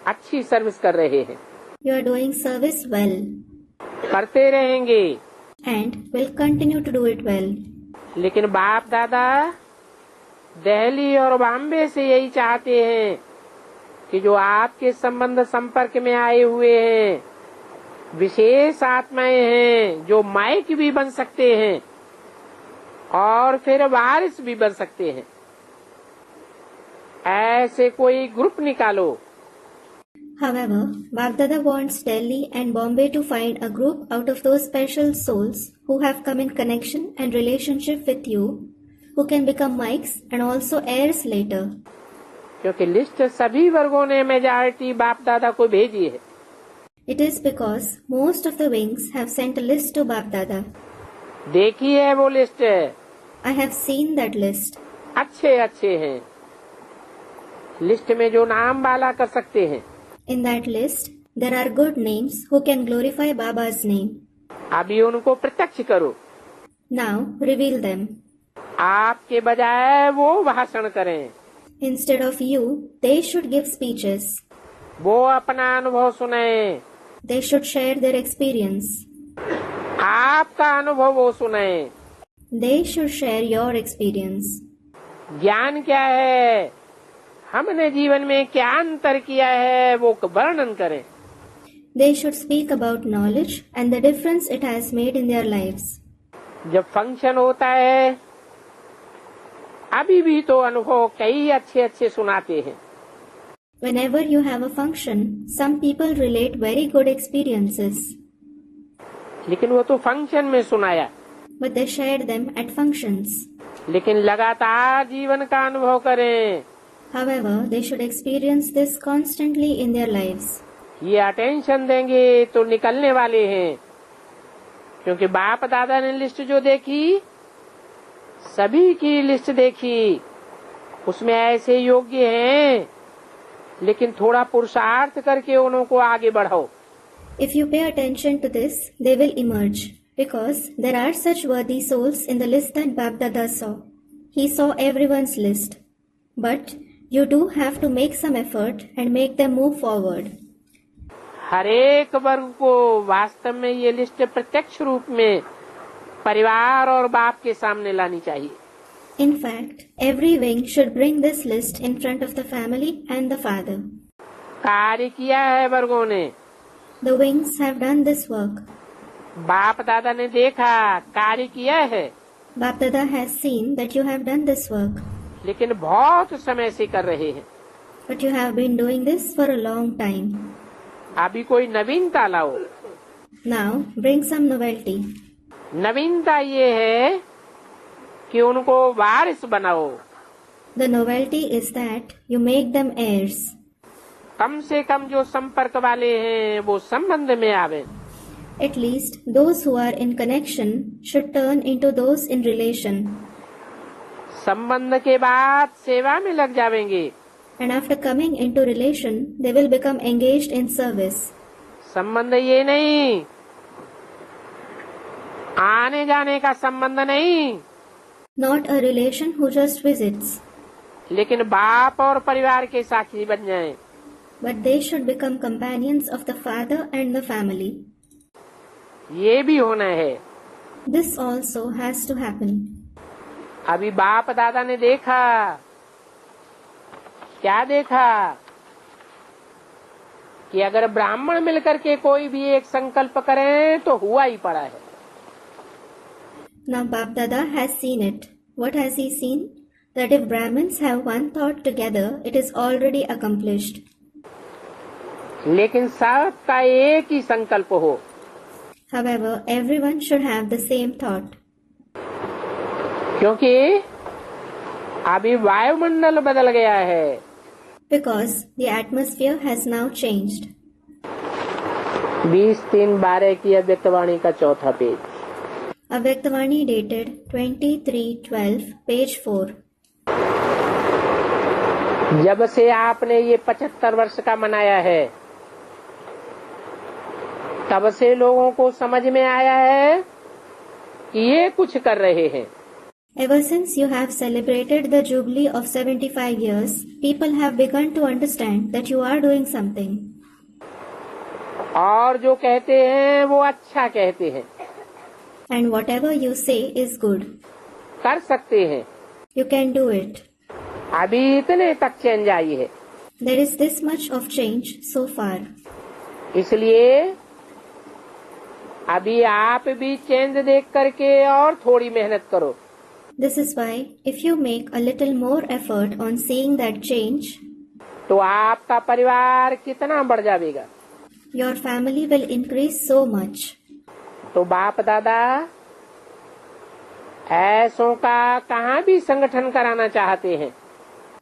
अच्छी सर्विस कर रहे हैं, You are doing service well करते रहेंगे। and will continue to do it well. लेकिन बाप दादा दिल्ली और बॉम्बे से यही चाहते हैं कि जो आपके संबंध संपर्क में आए हुए हैं, विशेष आत्माएं हैं, जो माइक भी बन सकते हैं और फिर वारिस भी बन सकते हैं, ऐसे कोई ग्रुप निकालो। However, Baghdada wants Delhi and Bombay to find a group out of those special souls who have come in connection and relationship with you, who can become mics and also heirs later. क्योंकि list सभी वर्गों ने majority बाप दादा को भेजी है। It is because most of the wings have sent a list to Baghdada. देखी है वो list, I have seen that list. अच्छे अच्छे हैं। लिस्ट में जो नाम वाला कर सकते हैं। In that list, there are good names who can glorify Baba's name. अभी उनको प्रत्यक्ष करो। Now, reveal them. आपके बजाय वो भाषण करें, Instead of you, they should give speeches. वो अपना अनुभव सुनाएं, They should share their experience. आपका अनुभव वो सुनाएं। They should share your experience. ज्ञान क्या है, हमने जीवन में क्या अंतर किया है, वो वर्णन करें। They should speak about knowledge and the difference it has made in their lives. जब फंक्शन होता है, अभी भी तो अनुभव कई अच्छे अच्छे सुनाते हैं। Whenever you have a function, some people relate very good experiences, लेकिन वो तो फंक्शन में सुनाया, but they shared them at functions. लेकिन लगातार जीवन का अनुभव करें। However, they should experience this constantly in their lives. ये अटेंशन देंगे तो निकलने वाले हैं, क्योंकि बाप दादा ने लिस्ट जो देखी, सभी की लिस्ट देखी, उसमें ऐसे योग्य हैं, लेकिन थोड़ा पुरुषार्थ करके उनको आगे बढ़ाओ। If you pay attention to this, they will emerge, because there are such worthy souls in the list that Bap Dada saw. He saw everyone's list. But you do have to make some effort and make them move forward. हर एक वर्ग को वास्तव में ये list प्रत्यक्ष रूप में परिवार और बाप के सामने लानी चाहिए। In fact, every wing should bring this list in front of the family and the father. कार्य किया है वर्गों ने, The wings have done this work. बाप दादा ने देखा, कार्य किया है, Bap Dada has seen that you have done this work, लेकिन बहुत समय से कर रहे हैं। but you have been doing this for a long time. अभी कोई नवीनता लाओ। Now, bring some novelty. नवीनता ये है कि उनको वारिस बनाओ। The novelty is that you make them heirs. कम से कम जो संपर्क वाले हैं वो संबंध में आवे। At least those who are in connection should turn into those in relation. संबंध के बाद सेवा में लग जाएंगे। And after coming into relation, they will become engaged in service. संबंध ये नहीं, आने जाने का संबंध नहीं, Not a relation who just visits, लेकिन बाप और परिवार के साथी बन जाएं। but they should become companions of the father and the family. ये भी होना है। This also has to happen. अभी बाप दादा ने देखा, क्या देखा कि अगर ब्राह्मण मिलकर के कोई भी एक संकल्प करें तो हुआ ही पड़ा है। Now Bap Dada has seen it. What has he seen? That if Brahmins have one thought together, it is already accomplished. लेकिन सबका एक ही संकल्प हो। However, everyone should have the same thought. क्योंकि अभी वायुमंडल बदल गया है। Because the atmosphere has now changed. 20/3/12 की अव्यक्तवाणी का चौथा पेज। Avyaktavani dated 23/12, page 4. जब से आपने ये 75 वर्ष का मनाया है, तब से लोगों को समझ में आया है कि ये कुछ कर रहे हैं। Ever since you have celebrated the jubilee of 75 years, people have begun to understand that you are doing something. और जो कहते हैं वो अच्छा कहते हैं, And whatever you say is good. कर सकते हैं. You can do it. अभी इतने तक चेंज आई है. There is this much of change so far. इसलिए अभी आप भी चेंज देख करके और थोड़ी मेहनत करो. This is why, if you make a little more effort on seeing that change, तो आपका परिवार कितना बढ़ जाएगा. your family will increase so much. तो बाप दादा ऐसों का कहाँ भी संगठन कराना चाहते हैं.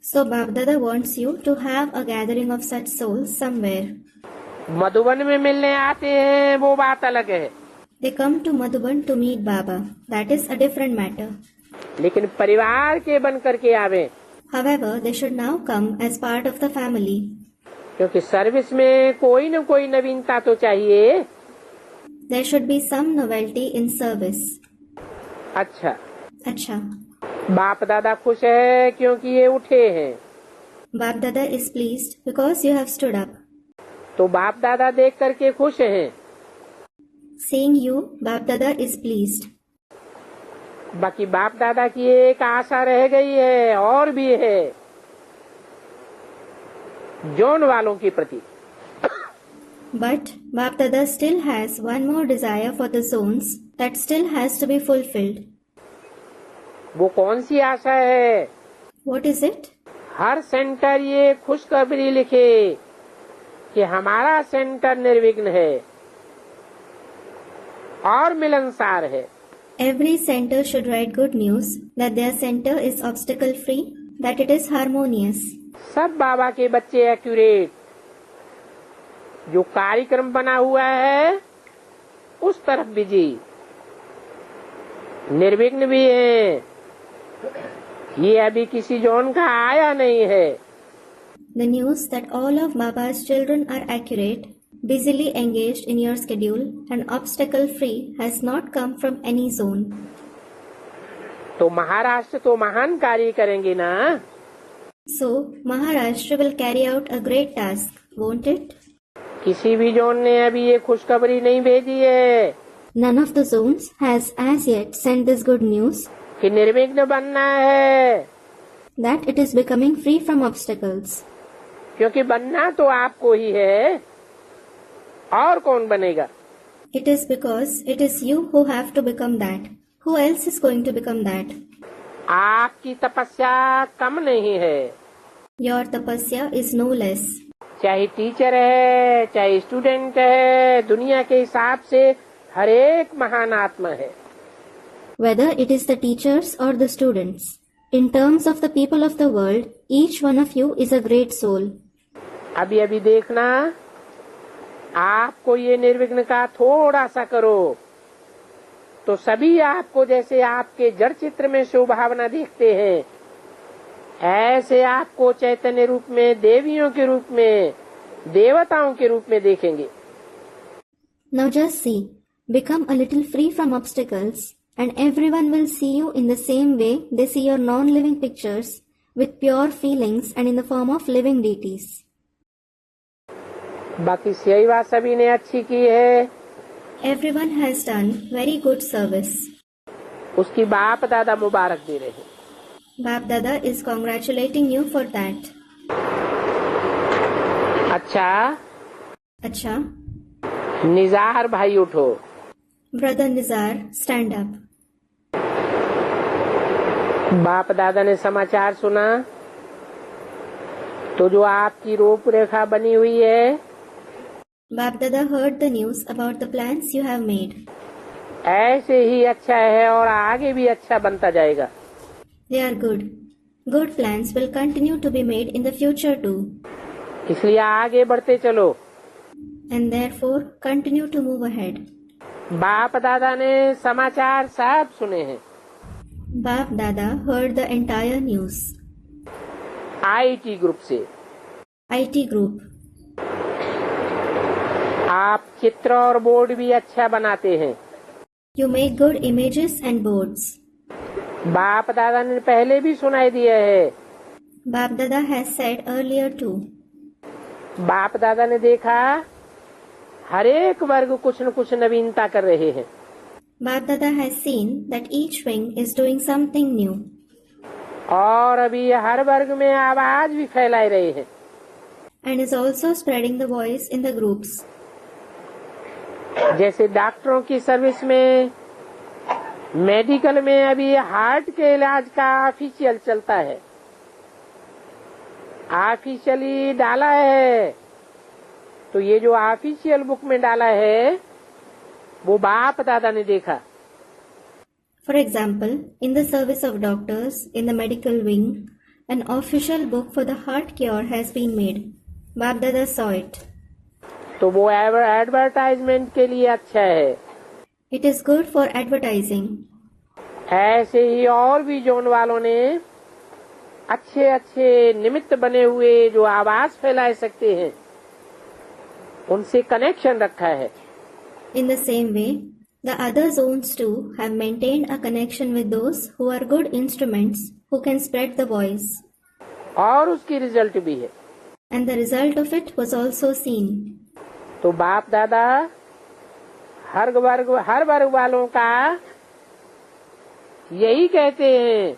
So Bap Dada wants you to have a gathering of such souls somewhere. Madhuban में मिलने आते हैं वो बात अलग है. They come to Madhuban to meet Baba. That is a different matter. लेकिन परिवार के बन करके आवे. However, they should now come as part of the family. क्योंकि सर्विस में कोई न कोई नवीनता तो चाहिए. There should be some novelty in service. अच्छा, अच्छा. बाप दादा खुश है क्योंकि ये उठे हैं. Bap Dada is pleased because you have stood up. तो बाप दादा देख करके खुश हैं. Seeing you, Bap Dada is pleased. बाकी बाप दादा की एक आशा रह गई है और भी है, जोन वालों के प्रति. But Bap Dada still has one more desire for the zones that still has to be fulfilled. वो कौन सी आशा है? What is it? Her centre ये खुशखबरी लिखे कि हमारा सेंटर निर्विघ्न है और मिलनसार है. Every center should write good news that their center is obstacle free, that it is harmonious. सब बाबा के बच्चे एक्यूरेट. जो कार्यक्रम बना हुआ है उस तरफ बिजी, निर्विघ्न भी है. ये अभी किसी जोन का आया नहीं है. The news that all of Baba's children are accurate, busily engaged in your schedule and obstacle free has not come from any zone. तो महाराष्ट्र तो महान कार्य करेंगे ना. So, Maharashtra will carry out a great task, won't it? किसी भी zone ने अभी ये खुशखबरी नहीं भेजी है. None of the zones has as yet sent this good news कि निर्विघ्न बनना है. that it is becoming free from obstacles. क्योंकि बनना तो आपको ही है, और कौन बनेगा. It is because it is you who have to become that. Who else is going to become that? आपकी तपस्या कम नहीं है. Your tapasya is no less. चाहे टीचर है, चाहे स्टूडेंट है, दुनिया के हिसाब से हर एक महान आत्मा है. Whether it is the teachers or the students, in terms of the people of the world, each one of you is a great soul. अभी अभी देखना, आपको ये निर्विघ्न का थोड़ा सा करो तो सभी आपको जैसे आपके जड़ चित्र में शोभावना देखते हैं, ऐसे आपको चैतन्य रूप में, देवियों के रूप में, देवताओं के रूप में देखेंगे. Now just see, become a little free from obstacles and everyone will see you in the same way they see your non-living pictures with pure feelings and in the form of living deities. बाकी सेवा सभी ने अच्छी की है. Everyone has done very good service. उसकी बाप दादा मुबारक दे रहे हैं. Bap Dada is congratulating you for that. अच्छा, Acha, निजार भाई उठो. Brother Nizar, stand up. बाप दादा ने समाचार सुना तो जो आपकी रूपरेखा बनी हुई है, Bap Dada heard the news about the plans you have made. ऐसे ही अच्छा है और आगे भी अच्छा बनता जाएगा. They are good. Good plans will continue to be made in the future too. इसलिए आगे बढ़ते चलो. And therefore continue to move ahead. बाप दादा ने समाचार सब सुने हैं. Bap Dada heard the entire news. IT group से. IT group. आप चित्र और बोर्ड भी अच्छा बनाते हैं. You make good images and boards. बाप दादा ने पहले भी सुनाई दिया है। Bap Dada has said earlier too. बाप दादा ने देखा हर एक वर्ग कुछ न कुछ नवीनता कर रहे हैं। Bap Dada has seen that each wing is doing something new. और अभी हर वर्ग में आवाज भी फैला रहे हैं। And is also spreading the voice in the groups. जैसे डॉक्टरों की सर्विस में, मेडिकल में अभी हार्ट के इलाज का ऑफिशियल चलता है, ऑफिशियली डाला है। तो ये जो ऑफिशियल बुक में डाला है वो बाप दादा ने देखा। For example, in the service of doctors, in the medical wing, an official book for the heart cure has been made. Bap Dada saw it. तो वो एडवर्टाइजमेंट के लिए अच्छा है। It is good for advertising. ऐसे ही और भी zone वालों ने अच्छे अच्छे निमित्त बने हुए जो आवाज फैला सकते हैं उनसे कनेक्शन रखा है। In the same way, the other zones too have maintained a connection with those who are good instruments who can spread the voice. और उसकी रिजल्ट भी है। And the result of it was also seen. तो बाप दादा हर वर्ग वालों का यही कहते हैं,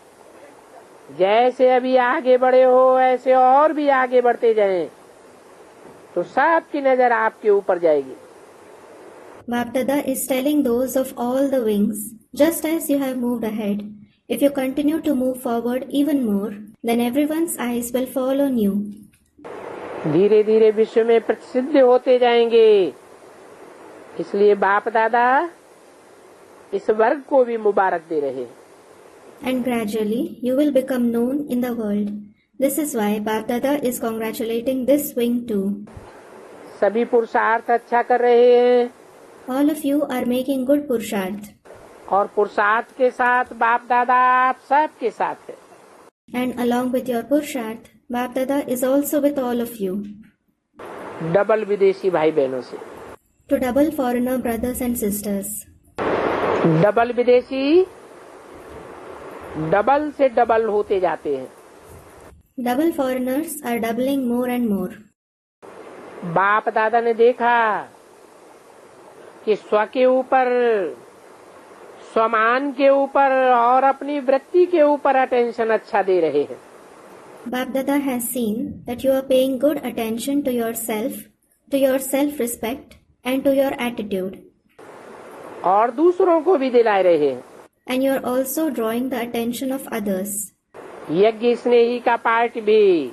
जैसे अभी आगे बढ़े हो ऐसे और भी आगे बढ़ते जाएं, तो सबकी नजर आपके ऊपर जाएगी। Bap Dada is telling those of all the wings, just as you have moved ahead, if you continue to move forward even more, then everyone's eyes will fall on you. धीरे धीरे विश्व में प्रसिद्ध होते जाएंगे। इसलिए बाप दादा इस वर्ग को भी मुबारक दे रहे हैं। And gradually you will become known in the world. This is why Bap Dada is congratulating this wing too. सभी पुरुषार्थ अच्छा कर रहे हैं। All of you are making good purusharth. और पुरुषार्थ के साथ बाप दादा आप सब के साथ है। And along with your purusharth, Bap Dada is also with all of you. Double विदेशी भाई बहनों से। To double foreigner brothers and sisters. Double विदेशी डबल से डबल होते जाते हैं। Double foreigners are doubling more and more. बाप दादा ने देखा कि स्व के ऊपर, स्वमान के ऊपर और अपनी वृत्ति के ऊपर अटेंशन अच्छा दे रहे हैं। Bap Dada has seen that you are paying good attention to yourself, to your self-respect and to your attitude. और दूसरों को भी दिला रहे हैं। And you are also drawing the attention of others. यज्ञ स्नेही का पार्ट भी,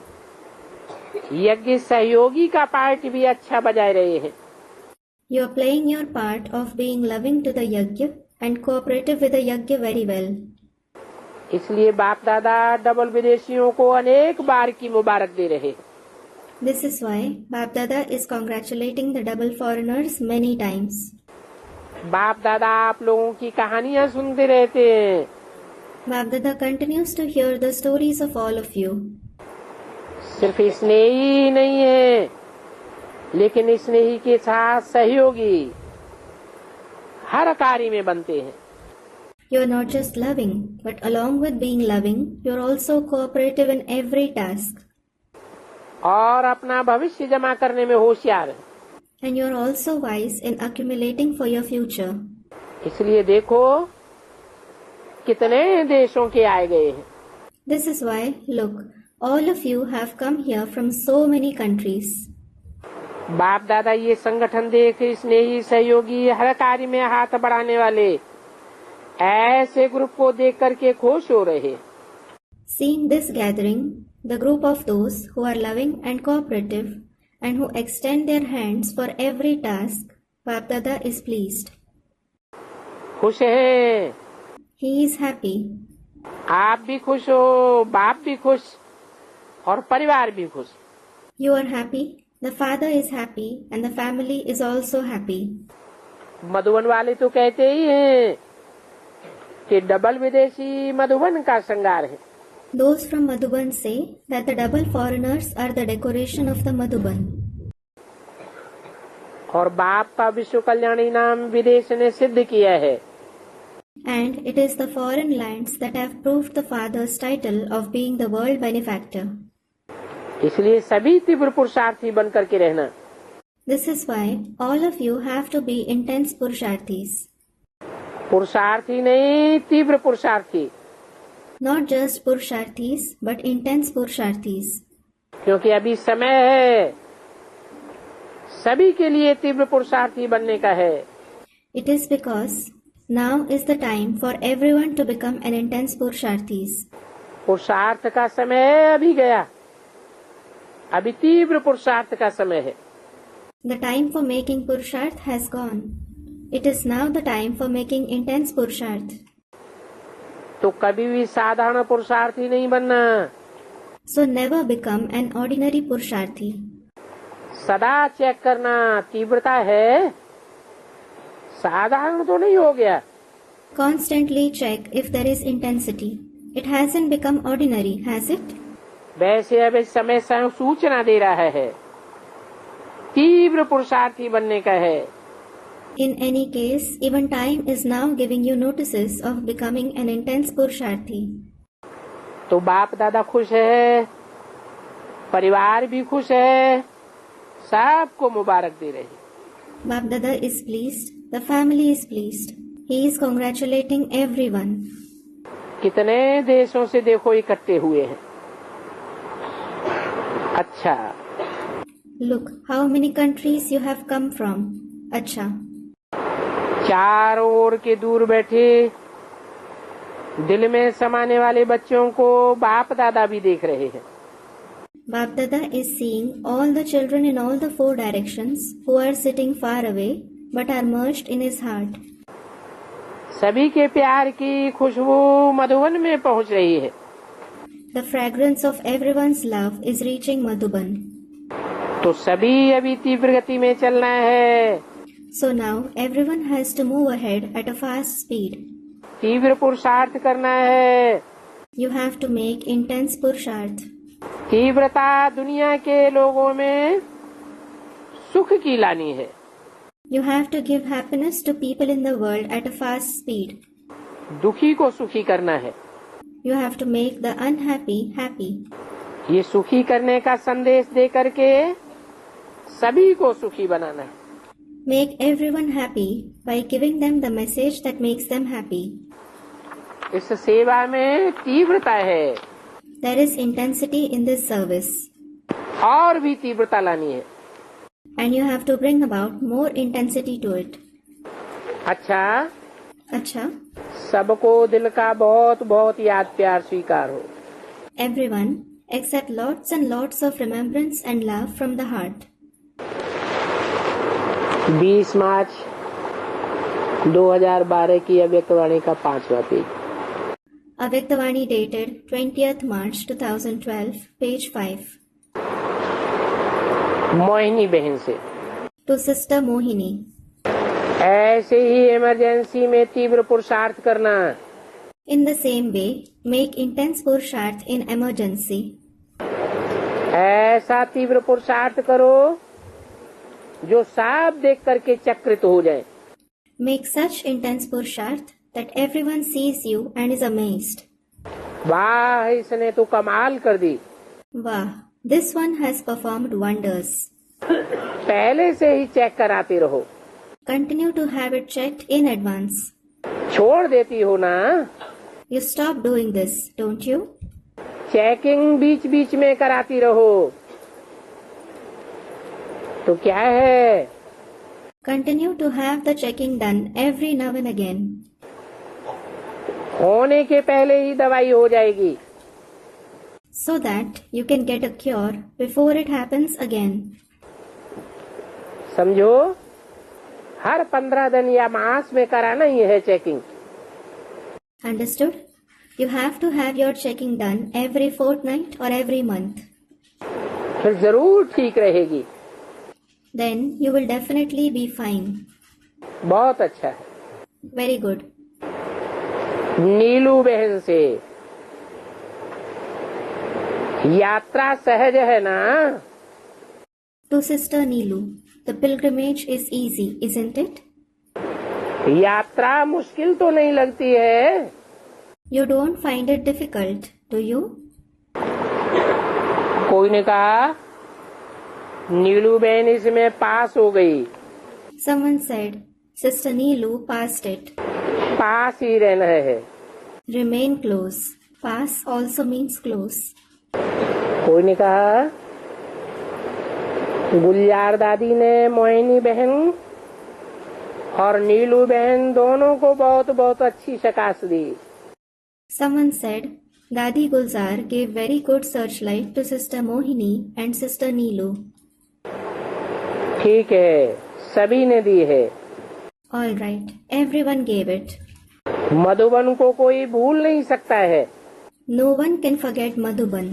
यज्ञ सहयोगी का पार्ट भी अच्छा बजाय रहे हैं। You are playing your part of being loving to the yajna and cooperative with the yajna very well. इसलिए बाप दादा डबल विदेशियों को अनेक बार की मुबारक दे रहे हैं। This is why Bap Dada is congratulating the double foreigners many times. बाप दादा आप लोगों की कहानियां सुनते रहते हैं। Bap Dada continues to hear the stories of all of you. सिर्फ स्नेही ही नहीं है, लेकिन स्नेही के साथ सहयोगी हर कार्य में बनते हैं। You are not just loving, but along with being loving, you are also cooperative in every task. और अपना भविष्य जमा करने में होशियार है। And you are also wise in accumulating for your future. इसलिए देखो कितने देशों के आए गए हैं। This is why, look, all of you have come here from so many countries. बाप दादा ये संगठन देख स्नेही सहयोगी हर कार्य में हाथ बढ़ाने वाले ऐसे ग्रुप को देख करके खुश हो रहे। Seeing this gathering, the group of those who are loving and cooperative and who extend their hands for every task, Bap Dada is pleased. खुश है। He is happy. आप भी खुश हो, बाप भी खुश और परिवार भी खुश। You are happy, the father is happy and the family is also happy. Madhuban वाले तो कहते ही हैं कि डबल विदेशी मधुबन का श्रृंगार है। Those from Madhuban say that the double foreigners are the decoration of the Madhuban. और बाप का विश्व कल्याणी नाम विदेश ने सिद्ध किया है। And it is the foreign lands that have proved the Father's title of being the world benefactor. इसलिए सभी तीव्र पुरुषार्थी बन करके रहना। This is why all of you have to be intense Purusharthis. पुरुषार्थी नहीं, तीव्र पुरुषार्थी। Not just Purusharthis, but intense Purusharthis. क्योंकि अभी समय है सभी के लिए तीव्र पुरुषार्थी बनने का है। It is because now is the time for everyone to become an intense Purusharthis. पुरुषार्थ का समय अभी गया, अभी तीव्र पुरुषार्थ का समय है। The time for making Purusharth has gone. It is now the time for making intense Purusharth. तो कभी भी साधारण पुरुषार्थी नहीं बनना। So never become an ordinary Purusharthi. सदा चेक करना तीव्रता है, साधारण तो नहीं हो गया। Constantly check if there is intensity. It hasn't become ordinary, has it? वैसे अब इस समय स्वयं सूचना दे रहा है तीव्र पुरुषार्थी बनने का है। In any case, even time is now giving you notices of becoming an intense Purusharthi. तो बाप दादा खुश है, परिवार भी खुश है, सबको मुबारक दे रहे। Bap Dada is pleased. The family is pleased. He is congratulating everyone. कितने देशों से देखो इकट्ठे हुए हैं। अच्छा, Look, how many countries you have come from. अच्छा, चारों ओर के दूर बैठे दिल में समाने वाले बच्चों को बाप दादा भी देख रहे हैं। Bap Dada is seeing all the children in all the four directions who are sitting far away but are merged in his heart. सभी के प्यार की खुशबू मधुबन में पहुंच रही है। The fragrance of everyone's love is reaching Madhuban. तो सभी अभी तीव्र गति में चलना है। So now everyone has to move ahead at a fast speed. तीव्र पुरुषार्थ करना है। You have to make intense Purusharth. तीव्रता दुनिया के लोगों में सुख की लानी है। You have to give happiness to people in the world at a fast speed. दुखी को सुखी करना है। You have to make the unhappy happy. ये सुखी करने का संदेश दे करके सभी को सुखी बनाना है। Make everyone happy by giving them the message that makes them happy. इस सेवा में तीव्रता है। There is intensity in this service. और भी तीव्रता लानी है। And you have to bring about more intensity to it. अच्छा, अच्छा, सबको दिल का बहुत बहुत याद प्यार स्वीकार हो। everyone accept lots and lots of remembrance and love from the heart. 20 मार्च 2012 की अव्यक्तवाणी का 5वां page. Avyaktivani dated 20th March 2012, page 5. Mohini बहन से, To Sister Mohini. ऐसे ही इमरजेंसी में तीव्र पुरुषार्थ करना। In the same way, make intense Purusharth in emergency. ऐसा तीव्र पुरुषार्थ करो जो साफ देख करके चक्रित हो जाए। Make such intense Purusharth that everyone sees you and is amazed. वाह, इसने तो कमाल कर दी। Wow, this one has performed wonders. पहले से ही चेक कराते रहो। Continue to have it checked in advance. छोड़ देती हो ना, You stop doing this, don't you? Checking बीच बीच में कराती रहो। तो क्या है, Continue to have the checking done every now and again. होने के पहले ही दवाई हो जाएगी। So that you can get a cure before it happens again. समझो, हर 15 दिन या मास में कराना ही है checking. Understood? You have to have your checking done every fortnight or every month. फिर जरूर ठीक रहेगी। Then you will definitely be fine. बहुत अच्छा है। Very good. नीलू बहन से, यात्रा सहज है ना? To Sister Neelu, the pilgrimage is easy, isn't it? यात्रा मुश्किल तो नहीं लगती है? You don't find it difficult, do you? कोई ने कहा नीलू बहन इसमें पास हो गई। Someone said, Sister Neelu passed it. पास ही रहना है। Remain close. Pass also means close. कोई ने कहा गुलजार दादी ने मोहिनी बहन और नीलू बहन दोनों को बहुत बहुत अच्छी शिकायत दी। Someone said, Dadi Gulzar gave very good searchlight to Sister Mohini and Sister Neelu. ठीक है, सभी ने दी है। All right, everyone gave it. Madhuban को कोई भूल नहीं सकता है। No one can forget Madhuban.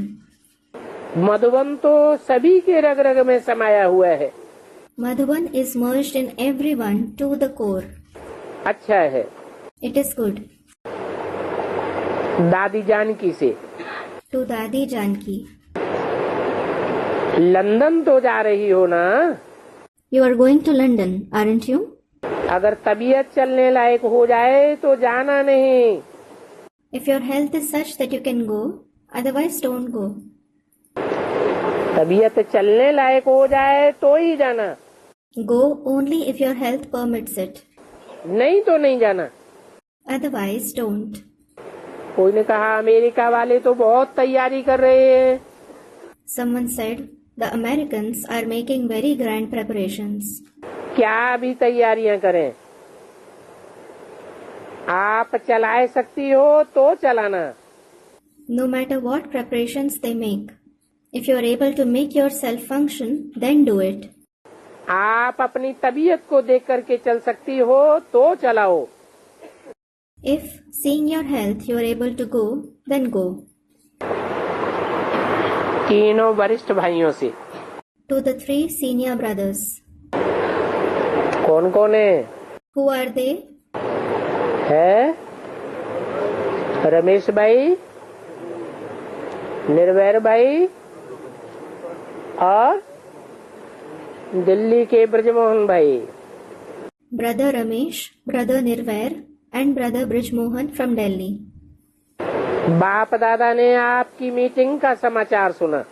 Madhuban तो सभी के रग रग में समाया हुआ है। Madhuban is merged in everyone to the core. अच्छा है। It is good. दादी जानकी से To Dadi Janki. लंदन तो जा रही हो ना? You are going to London, aren't you? अगर तबीयत चलने लायक हो जाए तो जाना नहीं। If your health is such that you can go, otherwise don't go. तबीयत चलने लायक हो जाए तो ही जाना, Go only if your health permits it. नहीं तो नहीं जाना। Otherwise don't. कोई ने कहा अमेरिका वाले तो बहुत तैयारी कर रहे हैं। Someone said, the Americans are making very grand preparations. क्या अभी तैयारियां करें? आप चला सकती हो तो चलाना। No matter what preparations they make, if you are able to make yourself function, then do it. आप अपनी तबीयत को देख करके चल सकती हो तो चलाओ। If, seeing your health, you are able to go, then go. तीनों वरिष्ठ भाइयों से To the 3 senior brothers. कौन कौन है? Who are they? है रमेश भाई, निर्वैर भाई और दिल्ली के ब्रजमोहन भाई। Brother Ramesh, Brother Nirvair, and Brother Brijmohan from Delhi. बाप दादा ने आपकी मीटिंग का समाचार सुना।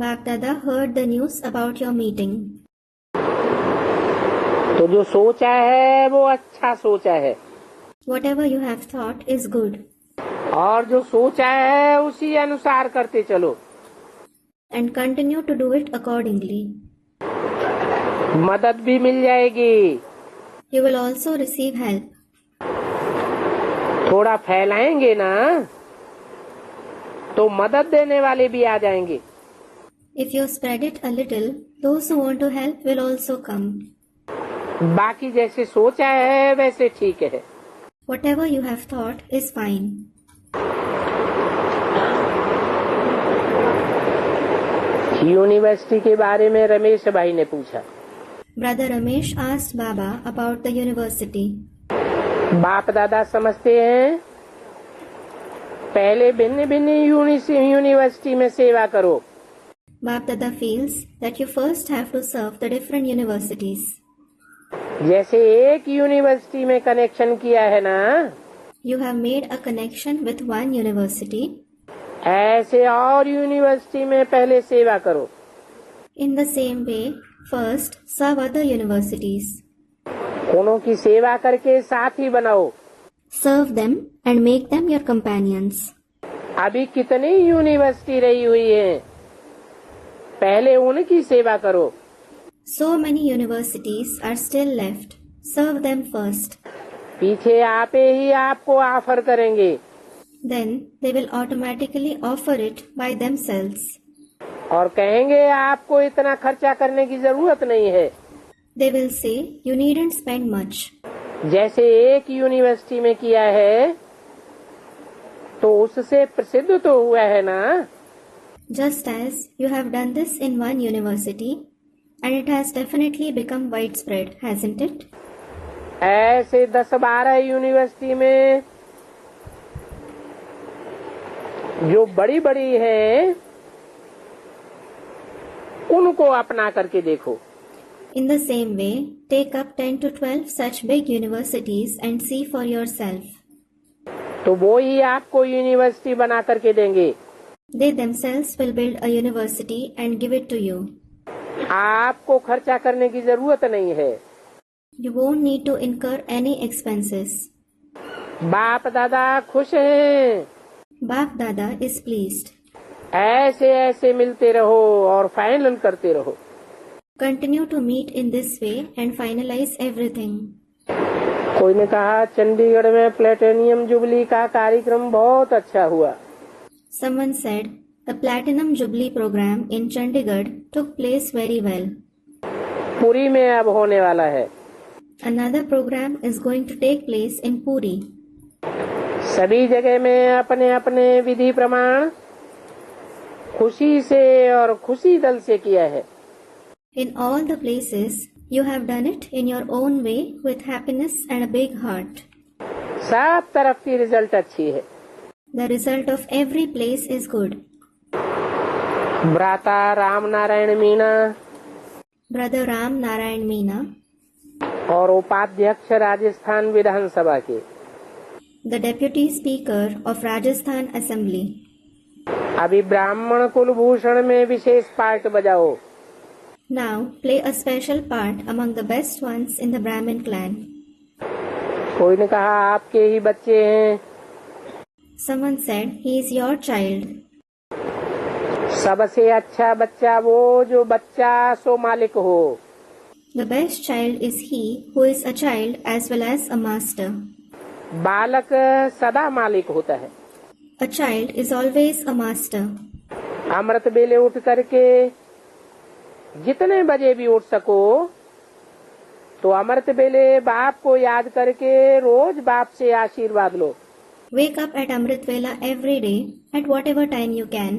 Bap Dada heard the news about your meeting. तो जो सोचा है वो अच्छा सोचा है, Whatever you have thought is good, और जो सोचा है उसी अनुसार करते चलो। and continue to do it accordingly. मदद भी मिल जाएगी। You will also receive help. थोड़ा फैलाएंगे ना तो मदद देने वाले भी आ जाएंगे। If you spread it a little, those who want to help will also come. बाकी जैसे सोचा है वैसे ठीक है। Whatever you have thought is fine. University के बारे में रमेश भाई ने पूछा। Brother Ramesh asked Baba about the university. बाप दादा समझते हैं पहले भिन्न भिन्न यूनिवर्सिटी में सेवा करो। Bap Dada feels that you first have to serve the different universities. जैसे एक यूनिवर्सिटी में कनेक्शन किया है ना, You have made a connection with one university. ऐसे और यूनिवर्सिटी में पहले सेवा करो। In the same way, first serve other universities. उनों की सेवा करके साथी बनाओ। Serve them and make them your companions. अभी कितनी यूनिवर्सिटी रही हुई है, पहले उनकी सेवा करो। So many universities are still left. Serve them first. पीछे आपे ही आपको ऑफर करेंगे। Then they will automatically offer it by themselves. और कहेंगे आपको इतना खर्चा करने की जरूरत नहीं है। They will say, you needn't spend much. जैसे एक यूनिवर्सिटी में किया है तो उससे प्रसिद्ध तो हुआ है ना। Just as you have done this in one university, and it has definitely become widespread, hasn't it? ऐसे 10-12 यूनिवर्सिटी में जो बड़ी बड़ी हैं उनको अपना करके देखो। In the same way, take up 10 to 12 such big universities and see for yourself. तो वो ही आपको यूनिवर्सिटी बना करके देंगे। They themselves will build a university and give it to you. आपको खर्चा करने की जरूरत नहीं है। You won't need to incur any expenses. बाप दादा खुश हैं। Bap Dada is pleased. ऐसे ऐसे मिलते रहो और फाइनल करते रहो। Continue to meet in this way and finalize everything. कोई ने कहा चंडीगढ़ में प्लेटिनियम जुबली का कार्यक्रम बहुत अच्छा हुआ। Someone said, the Platinum Jubilee program in Chandigarh took place very well. Puri में अब होने वाला है। Another program is going to take place in Puri. सभी जगह में अपने अपने विधि प्रमाण खुशी से और खुशी दल से किया है। In all the places, you have done it in your own way with happiness and a big heart. सब तरफ की रिजल्ट अच्छी है। The result of every place is good. भ्राता Ram Narayan Meena Brother Ram Narayan Meena, और उपाध्यक्ष राजस्थान विधानसभा के the Deputy Speaker of Rajasthan Assembly. अभी ब्राह्मण कुलभूषण में विशेष पार्ट बजाओ। Now play a special part among the best ones in the Brahmin clan. कोई ने कहा आपके ही बच्चे हैं। Someone said, he is your child. सबसे अच्छा बच्चा वो जो बच्चा सो मालिक हो। The best child is he who is a child as well as a master. बालक सदा मालिक होता है। A child is always a master. अमृत बेले उठ करके जितने बजे भी उठ सको तो अमृत बेले बाप को याद करके रोज बाप से आशीर्वाद लो। Wake up at Amrit Vela every day at whatever time you can.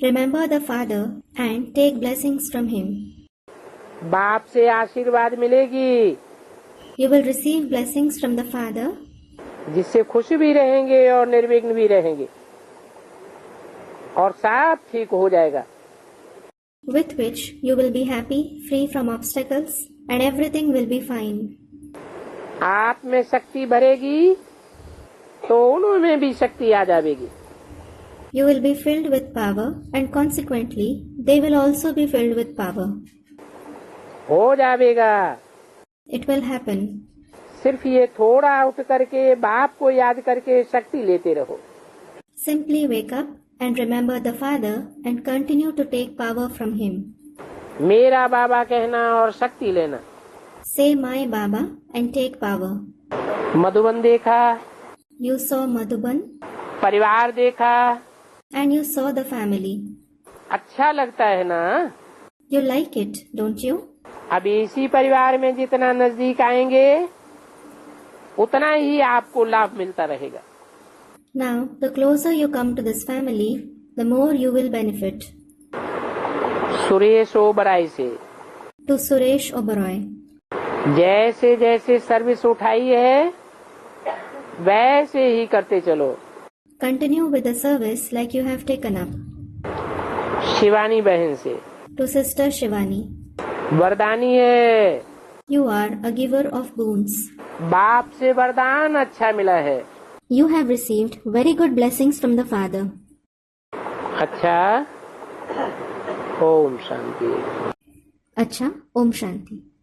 Remember the Father and take blessings from him. बाप से आशीर्वाद मिलेगी You will receive blessings from the Father, जिससे खुश भी रहेंगे और निर्विघ्न भी रहेंगे और सब ठीक हो जाएगा। with which you will be happy, free from obstacles, and everything will be fine. आप में शक्ति भरेगी तो उनमें भी शक्ति आ जाएगी। You will be filled with power, and consequently, they will also be filled with power. हो जाएगा। It will happen. सिर्फ ये थोड़ा उठ करके बाप को याद करके शक्ति लेते रहो। Simply wake up and remember the Father and continue to take power from him. मेरा बाबा कहना और शक्ति लेना। Say my Baba and take power. Madhuban देखा, You saw Madhuban परिवार देखा, and you saw the family. अच्छा लगता है ना? You like it, don't you? अब इसी परिवार में जितना नजदीक आएंगे उतना ही आपको लाभ मिलता रहेगा। Now, the closer you come to this family, the more you will benefit. Suresh Oberoi से To Suresh Oberoi. जैसे जैसे सर्विस उठाई है वैसे ही करते चलो। Continue with the service like you have taken up. Shivani बहन से To Sister Shivani. वरदानी है। You are a giver of boons. बाप से वरदान अच्छा मिला है। You have received very good blessings from the Father. अच्छा, Om Shanti. Acha, Om Shanti.